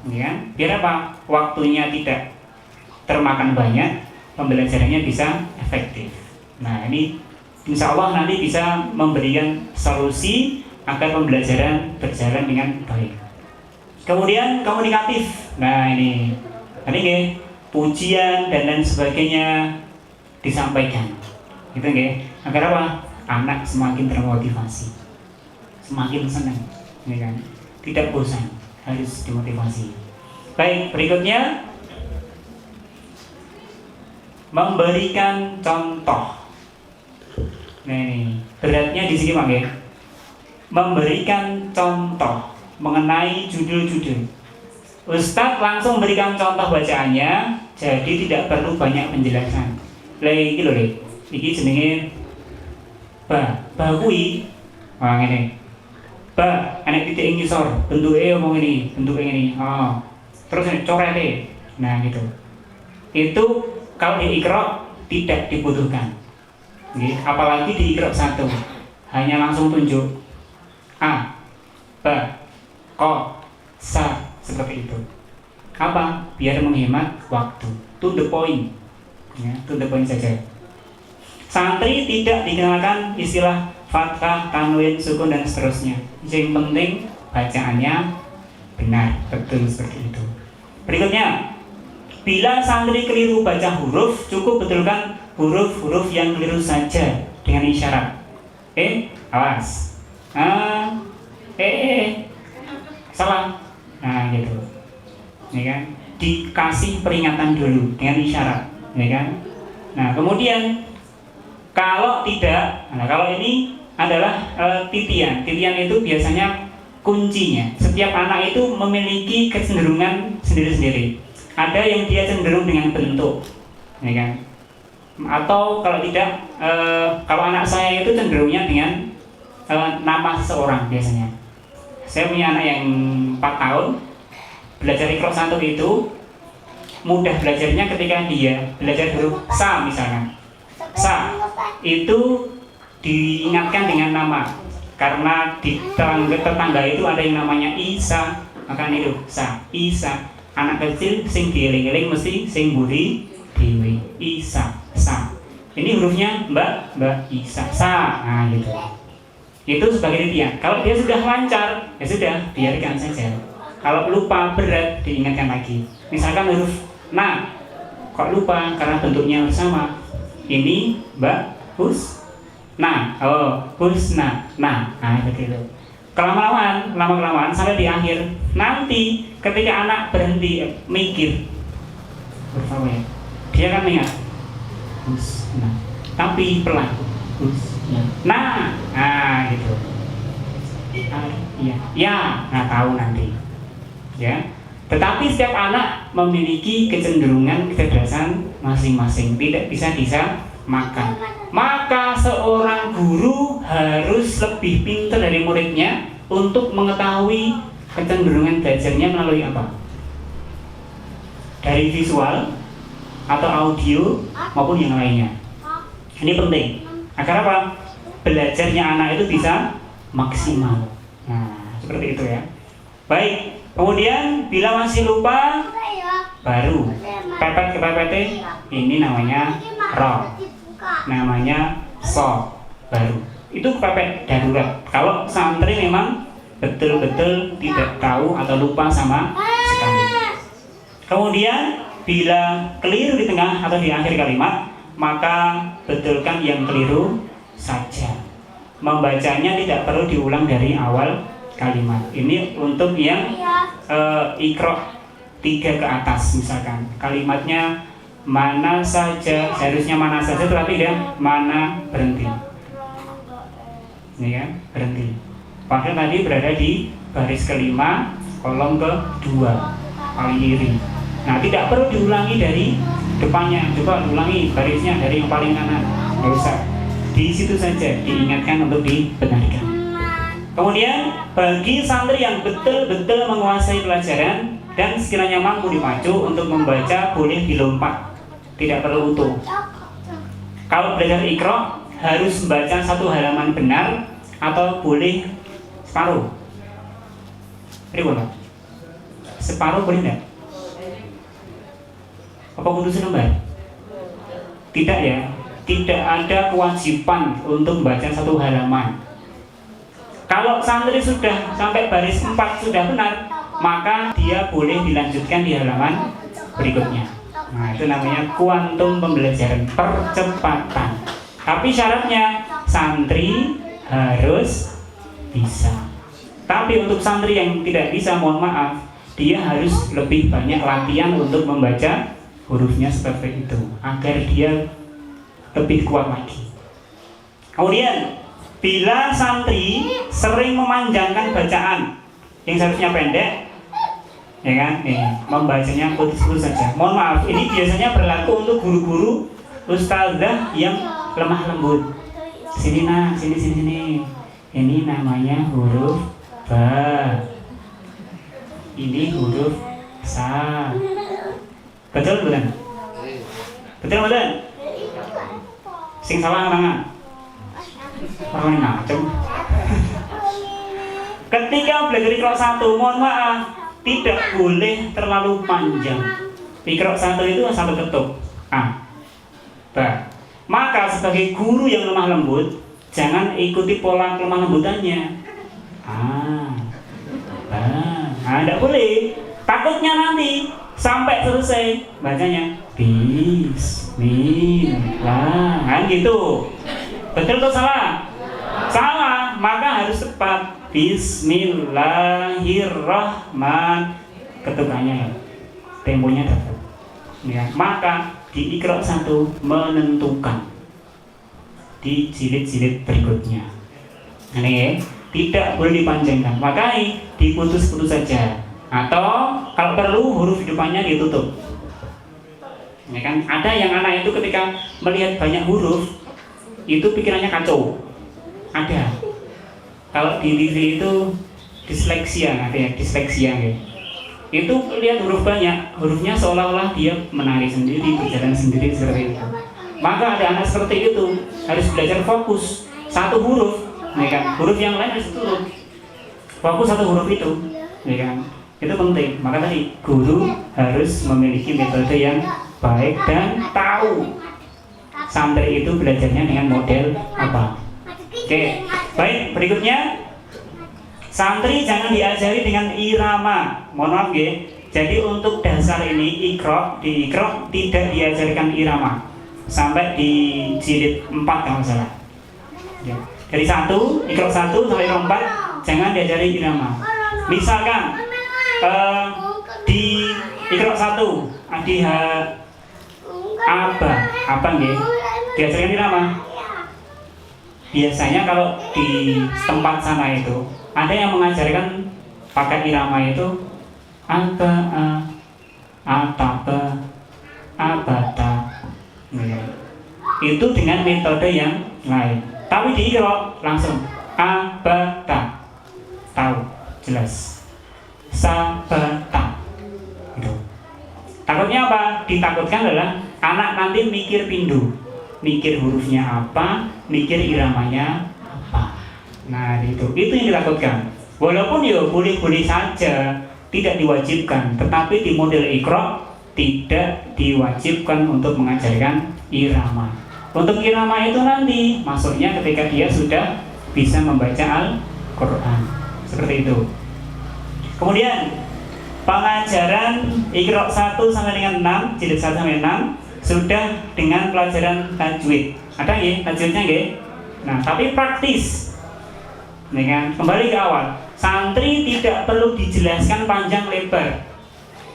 Speaker 1: Ya, biar apa? Waktunya tidak termakan banyak, pembelajarannya bisa efektif. Nah, ini insya Allah nanti bisa memberikan solusi agar pembelajaran berjalan dengan baik. Kemudian komunikatif. Nah, ini nih pujian dan lain sebagainya disampaikan. Gitu nggih. Agar apa? Anak semakin termotivasi. Semakin senang, ya kan? Tidak bosan, harus dimotivasi. Baik, berikutnya memberikan contoh. Nah, ini beratnya di sini Pak ya. Memberikan contoh mengenai judul-judul. Ustadz langsung berikan contoh bacaannya, jadi tidak perlu banyak penjelasan. Iki lho, iki jenenge ba kuwi. Wah ngene. Ba, enek titik ing ngisor, bentuke omong ini, bentuke ini. Oh. Terus corete. Nah, gitu. Itu kalau di Iqra tidak dibutuhkan. Nggih, apalagi di Iqra 1 hanya langsung tunjuk A, Ba, Ko, Sa, seperti itu. Apa? Biar menghemat waktu. To the point. Ya, to the point saja. Santri tidak dikenalkan istilah fathah, tanwin, sukun dan seterusnya. Yang penting bacaannya benar, betul seperti itu. Berikutnya, bila santri keliru baca huruf, cukup betulkan huruf-huruf yang keliru saja dengan isyarat. Awas. Salah. Nah, gitu. Ya kan? Dikasih peringatan dulu dengan isyarat, ya kan? Nah, kemudian kalau tidak, kalau ini adalah titian. Titian itu biasanya kuncinya. Setiap anak itu memiliki kecenderungan sendiri-sendiri. Ada yang dia cenderung dengan bentuk, ya kan? Atau kalau tidak, kalau anak saya itu cenderungnya dengan nama seseorang biasanya. Saya punya anak yang 4 tahun, belajar Iqra 1 itu mudah belajarnya ketika dia belajar huruf Sa misalnya. Sa itu diingatkan dengan nama, karena di tetangga itu ada yang namanya Isa, maka itu Sa, Isa. Anak kecil sing dieling-eling mesti sing buri dewe, Isa, Sa. Ini hurufnya Mbak Isa, Sa. Nah gitu. Itu sebagai titian. Kalau dia sudah lancar, ya sudah, biarkan saja. Kalau lupa berat, diingatkan lagi. Misalkan huruf Na, kok lupa karena bentuknya sama. Ini Mbak Husna, Husna, nah begitu. Lama-kelamaan sampai di akhir. Nanti ketika anak berhenti mikir, berapa ya? Dia kan ingat Husna, tapi pelan. Husna, nah gitu. Iya, nah tahu nanti. Ya. Tetapi setiap anak memiliki kecenderungan kecerdasan masing-masing, tidak bisa disamakan. Maka seorang guru harus lebih pintar dari muridnya untuk mengetahui kecenderungan belajarnya melalui apa? Dari visual atau audio maupun yang lainnya. Ini penting. Agar apa? Belajarnya anak itu bisa maksimal. Nah, seperti itu ya. Baik. Kemudian bila masih lupa, baru pepet ke pepet, ini namanya ro, namanya so, baru. Itu pepet darurat. Kalau santri memang betul-betul tidak tahu atau lupa sama sekali. Kemudian bila keliru di tengah atau di akhir kalimat, maka betulkan yang keliru saja. Membacanya tidak perlu diulang dari awal kalimat. Ini untuk yang Iqra 3 ke atas misalkan. Kalimatnya mana saja, seharusnya mana saja, tetapi dia mana berhenti. Ini kan, berhenti. Padahal tadi berada di baris kelima, kolom ke-2 paling kiri. Nah, tidak perlu diulangi dari depannya. Coba ulangi barisnya dari yang paling kanan. Nggak usah. Di situ saja diingatkan untuk dibenarkan. Kemudian bagi santri yang betul-betul menguasai pelajaran dan sekiranya mampu dipacu untuk membaca, boleh dilompat, tidak perlu utuh. Kalau belajar Iqra harus membaca 1 halaman benar atau boleh separuh. Berapa? Separuh boleh enggak? Apa kudu selembar? Tidak ya. Tidak ada kewajiban untuk membaca 1 halaman. Kalau santri sudah sampai baris 4 sudah benar, maka dia boleh dilanjutkan di halaman berikutnya. Nah, itu namanya kuantum pembelajaran, percepatan. Tapi syaratnya santri harus bisa. Tapi untuk santri yang tidak bisa, mohon maaf, dia harus lebih banyak latihan untuk membaca hurufnya seperti itu, agar dia lebih kuat lagi. Kemudian bila santri sering memanjangkan bacaan yang seharusnya pendek, ya kan, membacanya putus-putus saja. Mohon maaf, ini biasanya berlaku untuk guru-guru ustazah yang lemah lembut. Sini nah, sini. Ini namanya huruf ba. Ini huruf sa. Betul bukan? Betul bukan? Sing salah mana? Orang ngacem. Ketika belajar Iqra 1, mohon maaf, tidak boleh terlalu panjang. Iqra 1 itu satu ketuk. A, ba. Maka sebagai guru yang lemah lembut, jangan ikuti pola lemah lembutannya. Tidak boleh. Takutnya nanti sampai selesai bacanya Bismillah, kan gitu. Betul atau salah? Salah, maka harus tepat. Bismillahirrahman, ketukannya, temponya dapat. Ya, maka di Iqra 1 menentukan di jilid-jilid berikutnya. Ini ya, tidak boleh dipanjangkan, makanya diputus-putus saja. Atau kalau perlu huruf di depannya ditutup. Ya kan, ada yang anak itu ketika melihat banyak huruf itu pikirannya kacau. Ada. Kalau di diri itu disleksia, ada ya, disleksia ya. Itu lihat huruf banyak, hurufnya seolah-olah dia menari sendiri, berjalan sendiri seperti itu. Maka ada anak seperti itu harus belajar fokus satu huruf, ya kan? Huruf yang lain harus tutup. Fokus satu huruf itu, ya kan? Itu penting. Maka tadi guru harus memiliki metode yang baik dan tahu santri itu belajarnya dengan model apa. Oke, baik, berikutnya santri jangan diajari dengan irama. Mohon maaf ya. Jadi untuk dasar ini Iqra, di Iqra tidak diajarkan irama sampai di jilid 4 kalau salah. Ya. Dari 1, Iqra 1 sampai 4 jangan diajari irama. Misalkan di Iqra 1 di apa nggih? Diajarkan irama. Biasanya kalau di tempat sana itu ada yang mengajarkan pakai irama itu ataba, abata, itu dengan metode yang lain. Tapi di Iqra langsung abata, tahu jelas, sabata. Gitu. Takutnya apa? Ditakutkan adalah anak nanti mikir pindu, mikir hurufnya apa, mikir iramanya apa. Nah itu yang ditakutkan. Walaupun ya boleh-boleh saja, tidak diwajibkan, tetapi di model Iqra tidak diwajibkan untuk mengajarkan irama. Untuk irama itu nanti masuknya ketika dia sudah bisa membaca Al-Quran. Seperti itu. Kemudian pengajaran Iqra 1 sampai dengan 6, jilid 1 sampai 6 sudah dengan pelajaran tajwid. Ada nggih tajwidnya nggih? Nah, tapi praktis. Dengan kembali ke awal, santri tidak perlu dijelaskan panjang lebar.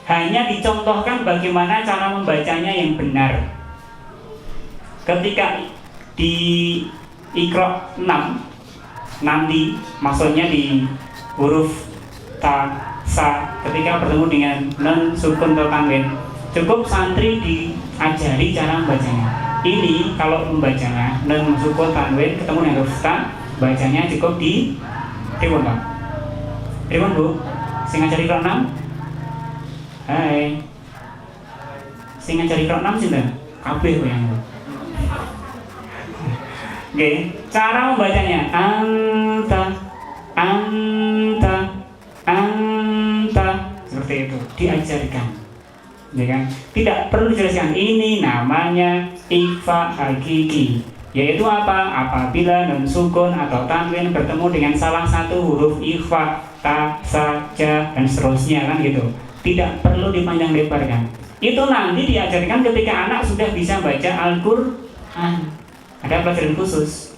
Speaker 1: Hanya dicontohkan bagaimana cara membacanya yang benar. Ketika di Iqra 6 nanti maksudnya di huruf ta, sa, ketika bertemu dengan nun, sukun atau tanwin, cukup santri diajari cara membacanya. Ini kalau membacanya nun, sukun, tanwin ketemu dengan huruf ta, bacanya cukup di pripun Pak? Pripun Bu? Sing ngajari Iqra 6? Hai. Sing ngajari Iqra 6 sinten? Kabeh kowe yang. Oke, cara membacanya anta, seperti itu diajarkan, ya kan? Tidak perlu dijelaskan ini namanya ikhfa hakiki, yaitu apa? Apabila nun sukun atau tanwin bertemu dengan salah satu huruf ikhfa, ta, sa, ja, dan seterusnya kan gitu. Tidak perlu dipanjang lebarkan. Itu nanti diajarkan ketika anak sudah bisa baca Al-Quran. Ada pelajaran khusus.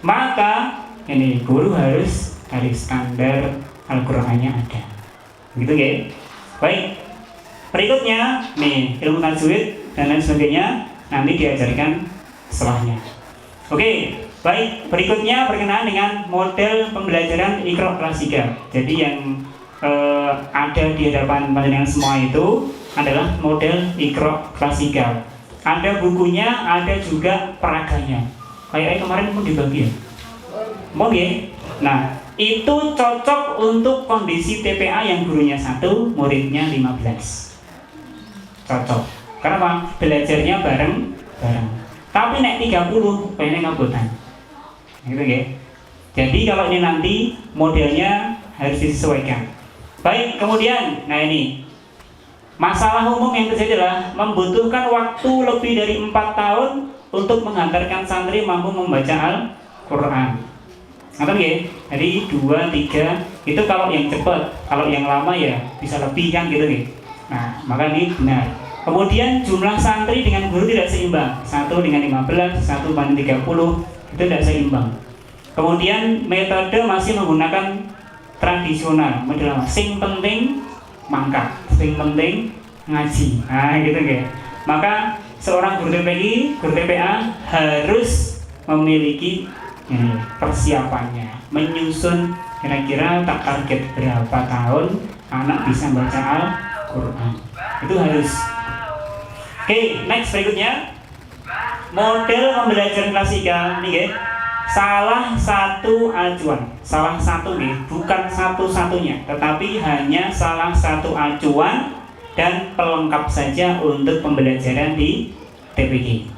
Speaker 1: Maka ini guru harus dari standar Al-Qurannya ada. Gitu ya. Baik. Berikutnya nih ilmu tajwid dan lain sebagainya nanti diajarkan setelahnya. Oke, baik. Berikutnya berkenaan dengan model pembelajaran Iqra kelas 3. Jadi yang ada di hadapan panjenengan semua itu adalah model Iqra kelas 3. Ada bukunya, ada juga peraganya. Kayak kemarin pun dibagi ya. Mau ya? Nah, itu cocok untuk kondisi TPA yang gurunya 1, muridnya 15. Cocok. Karena apa? Belajarnya bareng-bareng. Tapi nek 30 pengen kabutan. Gitu ya. Jadi kalau ini nanti modelnya harus disesuaikan. Baik, kemudian nah ini masalah umum yang terjadi adalah membutuhkan waktu lebih dari 4 tahun untuk menghantarkan santri mampu membaca Al-Quran. Ngerti ya? Jadi 2, 3 itu kalau yang cepat, kalau yang lama ya bisa lebih kan gitu nih. Nah, maka ini benar. Kemudian jumlah santri dengan guru tidak seimbang. 1 dengan 15, 1 banding 30 itu tidak seimbang. Kemudian metode masih menggunakan tradisional, model sing penting mangkat, sing penting ngaji. Nah, gitu ya. Maka seorang guru TPI, guru TPA harus memiliki persiapannya, menyusun kira-kira tak target berapa tahun anak bisa baca Al-Quran. Itu harus. Oke, next berikutnya model pembelajaran klasikal nih ya. Salah satu acuan, salah satu nih, bukan satu-satunya, tetapi hanya salah satu acuan dan pelengkap saja untuk pembelajaran di TPG.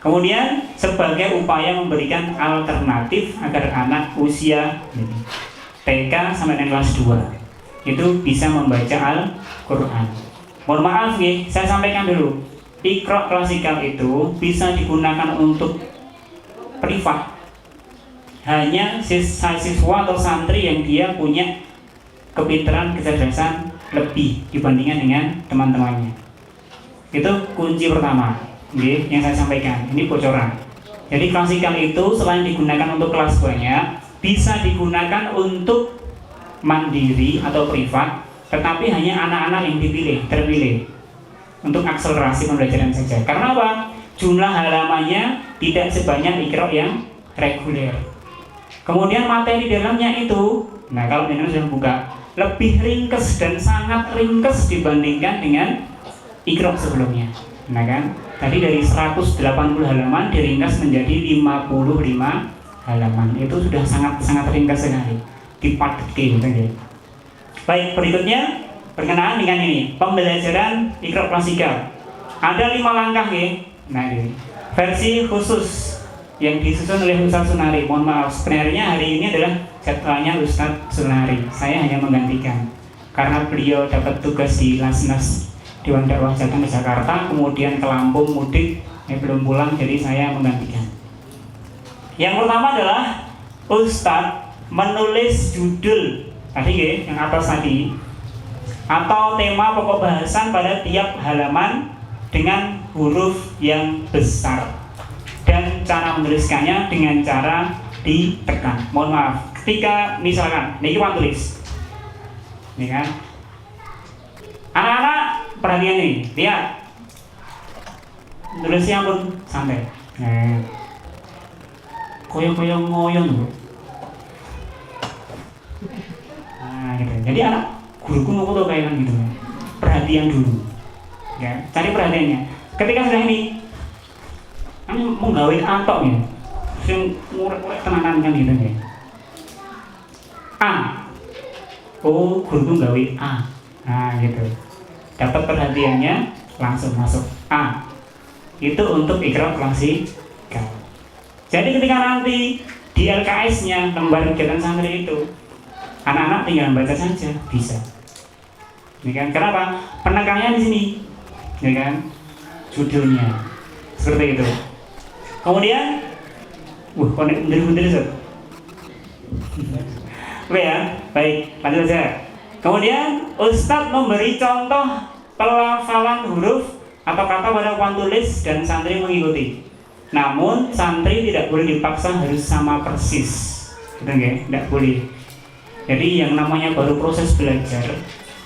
Speaker 1: Kemudian sebagai upaya memberikan alternatif agar anak usia TK sampai dengan kelas 2 itu bisa membaca Al-Quran. Mohon maaf nih, saya sampaikan dulu. Iqra klasikal itu bisa digunakan untuk privat. Hanya siswa atau santri yang dia punya kepintaran kecerdasan lebih dibandingkan dengan teman-temannya. Itu kunci pertama. Yang saya sampaikan, ini bocoran. Jadi klasikal itu selain digunakan untuk kelas banyak, bisa digunakan untuk mandiri atau privat, tetapi hanya anak-anak yang terpilih untuk akselerasi pembelajaran saja. Karena apa? Jumlah halamannya tidak sebanyak Iqra yang reguler. Kemudian materi dalamnya itu, nah kalau ini sudah buka, lebih ringkes dan sangat ringkes dibandingkan dengan Iqra sebelumnya. Nah kan? Tadi dari 180 halaman diringkas menjadi 55 halaman. Itu sudah sangat ringkas sekali. Dipadatkan gitu ya. Baik, berikutnya berkenaan dengan ini, pembelajaran Iqra klasikal. Ada 5 langkah ya. Nah, ini versi khusus yang disusun oleh Ustaz Sunari. Mohon maaf, sebenarnya hari ini adalah jadwalnya Ustaz Sunari. Saya hanya menggantikan karena beliau dapat tugas di Lasnas Dewan Dakwah Jateng di Jakarta, kemudian ke Lampung mudik, belum pulang, jadi saya menggantikan. Yang pertama adalah Ustadz menulis judul tadi ya, yang atas tadi, atau tema pokok bahasan pada tiap halaman dengan huruf yang besar, dan cara menuliskannya dengan cara ditekan. Mohon maaf, ketika misalkan ini kita tulis, ini kan, anak-anak perhatian nih, lihat tulisnya pun santai, koyong-koyong ngoyong dulu. Nah gitu. Jadi anak guruku mau tuh kayak gitu, perhatian dulu, ya, cari perhatiannya. Ketika sudah ini, kami menggawe antok ya, sing ngurek-ngurek tenanan kan gitu ya. A, oh guruku gawe A, nah gitu. Dapat perhatiannya langsung masuk A. Itu untuk Iqra klasikal. Jadi ketika nanti di LKS-nya lembar kegiatan santri itu, anak-anak tinggal baca saja bisa. Ini kan kenapa? Penekannya di sini, ya kan? Judulnya seperti itu. Kemudian, konek mundur-mundur Ustaz. Oke ya, baik, lanjut saja. Kemudian Ustadz memberi contoh pelafalan huruf atau kata pada papan tulis dan santri mengikuti. Namun santri tidak boleh dipaksa harus sama persis, gitu ya? Tidak boleh. Jadi yang namanya baru proses belajar,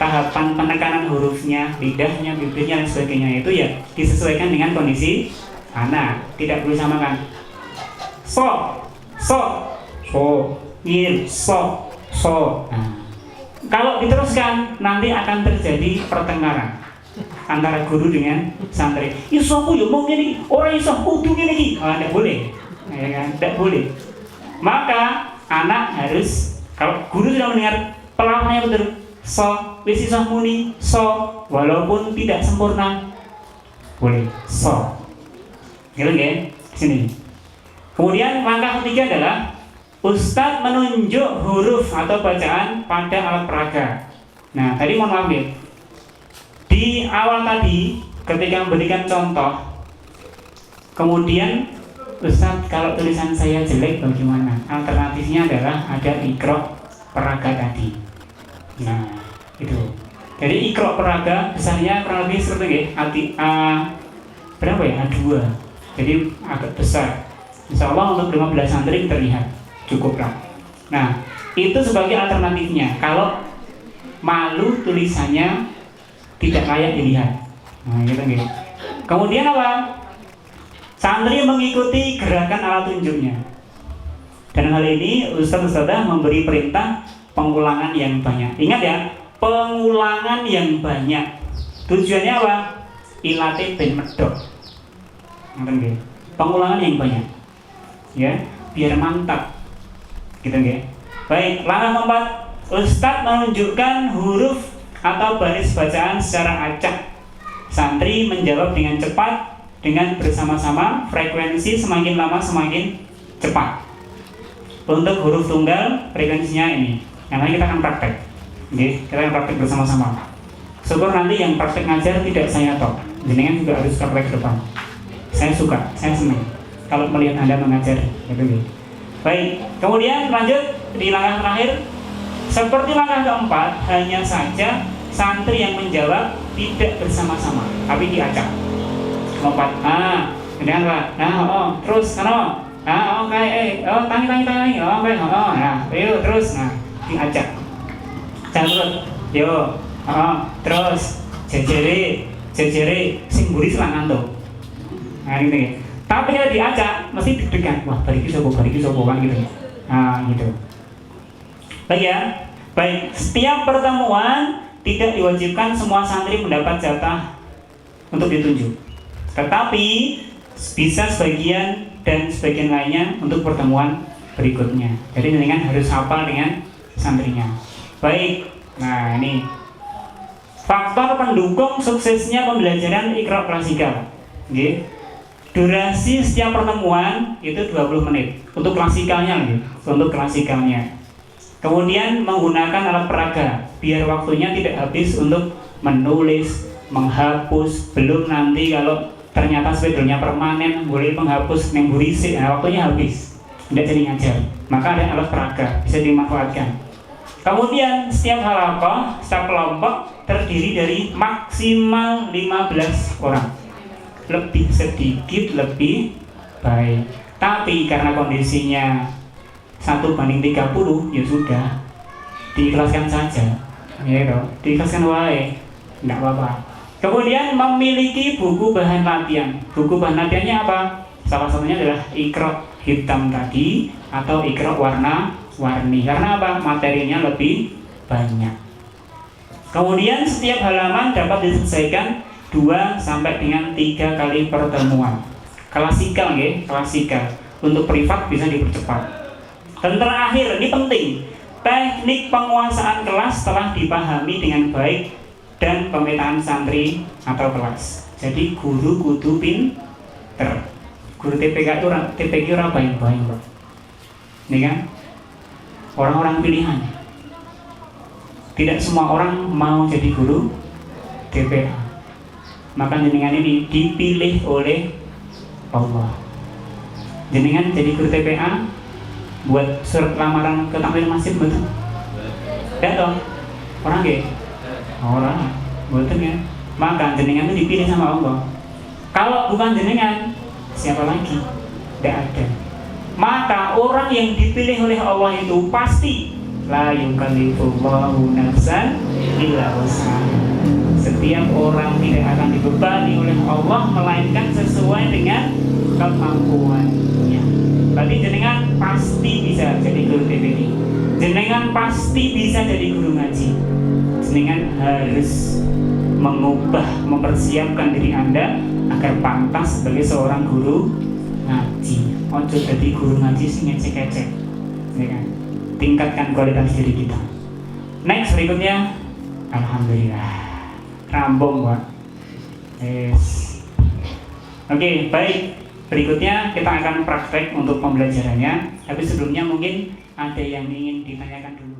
Speaker 1: tahapan penekanan hurufnya, lidahnya, bibirnya dan sebagainya itu ya disesuaikan dengan kondisi anak. Tidak boleh samakan. So, ngil, so. Nah, kalau diteruskan nanti akan terjadi pertengkaran antara guru dengan santri. Isoku ya mau gini, orang iso kudu gini. Tidak boleh, ya kan? Tidak boleh. Maka anak harus, kalau guru sudah mendengar pelafalannya betul, so, wis iso muni, so, walaupun tidak sempurna, boleh so. Gitu ya, sini. Kemudian langkah ketiga adalah Ustadz menunjuk huruf atau bacaan pada alat peraga. Nah, tadi mohon maaf ya. Di awal tadi ketika memberikan contoh, kemudian Ustadz kalau tulisan saya jelek bagaimana? Alternatifnya adalah ada ikro peraga tadi. Nah, itu. Jadi ikro peraga besarnya kurang lebih seperti ini, berapa ya? A2. Jadi agak besar. Insya Allah untuk 15 santri terlihat cukup lah. Nah, itu sebagai alternatifnya. Kalau malu tulisannya tidak layak dilihat. Nah, gitu. Kemudian apa? Santri mengikuti gerakan alat tunjuknya. Dan hal ini Ustaz-Ustazah memberi perintah pengulangan yang banyak. Ingat ya, pengulangan yang banyak. Tujuannya apa? Ilate ben medok. Pengulangan yang banyak. Ya, biar mantap. Gitu ya. Baik, langkah keempat, Ustadz menunjukkan huruf atau baris bacaan secara acak. Santri menjawab dengan cepat, dengan bersama-sama, frekuensi semakin lama semakin cepat. Untuk huruf tunggal, frekuensinya ini. Yang lain kita akan praktek. Oke, kita akan praktek bersama-sama. Syukur nanti yang praktek ngajar tidak saya tok. Jenengan juga harus praktek ke depan. Saya suka, saya senang kalau melihat Anda mengajar. Gitu. Baik, kemudian lanjut di langkah terakhir. Seperti langkah keempat, hanya saja santri yang menjawab tidak bersama-sama, tapi diacak. Lompat, kemudian terus, tangi, nah, ayo terus, nah, diacak. Jangan terus, jejere, sing mburi selangan tuh. Nah, gitu ya. Tapi kalau diacak, mesti deg-degan. Wah, bariki sopo kan gitu. Nah, gitu. Baik ya. Baik, setiap pertemuan tidak diwajibkan semua santri mendapat jatah untuk ditunjuk. Tetapi bisa sebagian dan sebagian lainnya untuk pertemuan berikutnya. Jadi dengan harus hafal dengan santrinya. Baik. Nah, ini faktor pendukung suksesnya pembelajaran Iqra klasikal. Oke. Durasi setiap pertemuan itu 20 menit untuk klasikalnya. Kemudian menggunakan alat peraga biar waktunya tidak habis untuk menulis, menghapus. Belum nanti kalau ternyata spidolnya permanen, boleh menghapus memburisik, nah waktunya habis, tidak jadi ngajar. Maka ada alat peraga bisa dimanfaatkan. Kemudian setiap halaqah, setiap kelompok terdiri dari maksimal 15 orang. Lebih sedikit lebih baik. Tapi karena kondisinya 1:30, ya sudah, diikhlaskan saja. Ya toh, diikhlaskan wae, enggak apa-apa. Kemudian memiliki buku bahan latihan. Buku bahan latihannya apa? Salah satunya adalah Iqra hitam tadi atau Iqra warna-warni. Karena apa? Materinya lebih banyak. Kemudian setiap halaman dapat diselesaikan 2 sampai dengan 3 kali pertemuan. Klasikal ya, klasikal. Untuk privat bisa dipercepat. Dan terakhir, ini penting. Teknik penguasaan kelas telah dipahami dengan baik dan pemetaan santri atau kelas. Jadi guru kudu pinter. Guru TPK itu ora baik-baik, Pak. Ini kan orang-orang pilihan. Tidak semua orang mau jadi guru TPA. Maka jenengan ini dipilih oleh Allah. Jenengan jadi guru TPA buat surat lamaran ke takmir masjid betul? Ya dong. Orang nggih? Orang. Betul ya. Maka jenengan itu dipilih sama Allah. Kalau bukan jenengan, siapa lagi? Tidak ada. Maka orang yang dipilih oleh Allah itu pasti la yukallifullahu nafsan illa wus'aha. Setiap orang tidak akan dibebani oleh Allah melainkan sesuai dengan kemampuannya. Berarti jenengan pasti bisa jadi guru TPI. Jenengan pasti bisa jadi guru ngaji. Jenengan harus mengubah, mempersiapkan diri Anda agar pantas sebagai seorang guru ngaji. Ojo jadi guru ngaji sing ngecek-ngecek. Ya kan? Tingkatkan kualitas diri kita. Next berikutnya, alhamdulillah. Rambung, Pak. Yes. Oke, baik. Berikutnya kita akan praktek untuk pembelajarannya, tapi sebelumnya mungkin ada yang ingin ditanyakan dulu.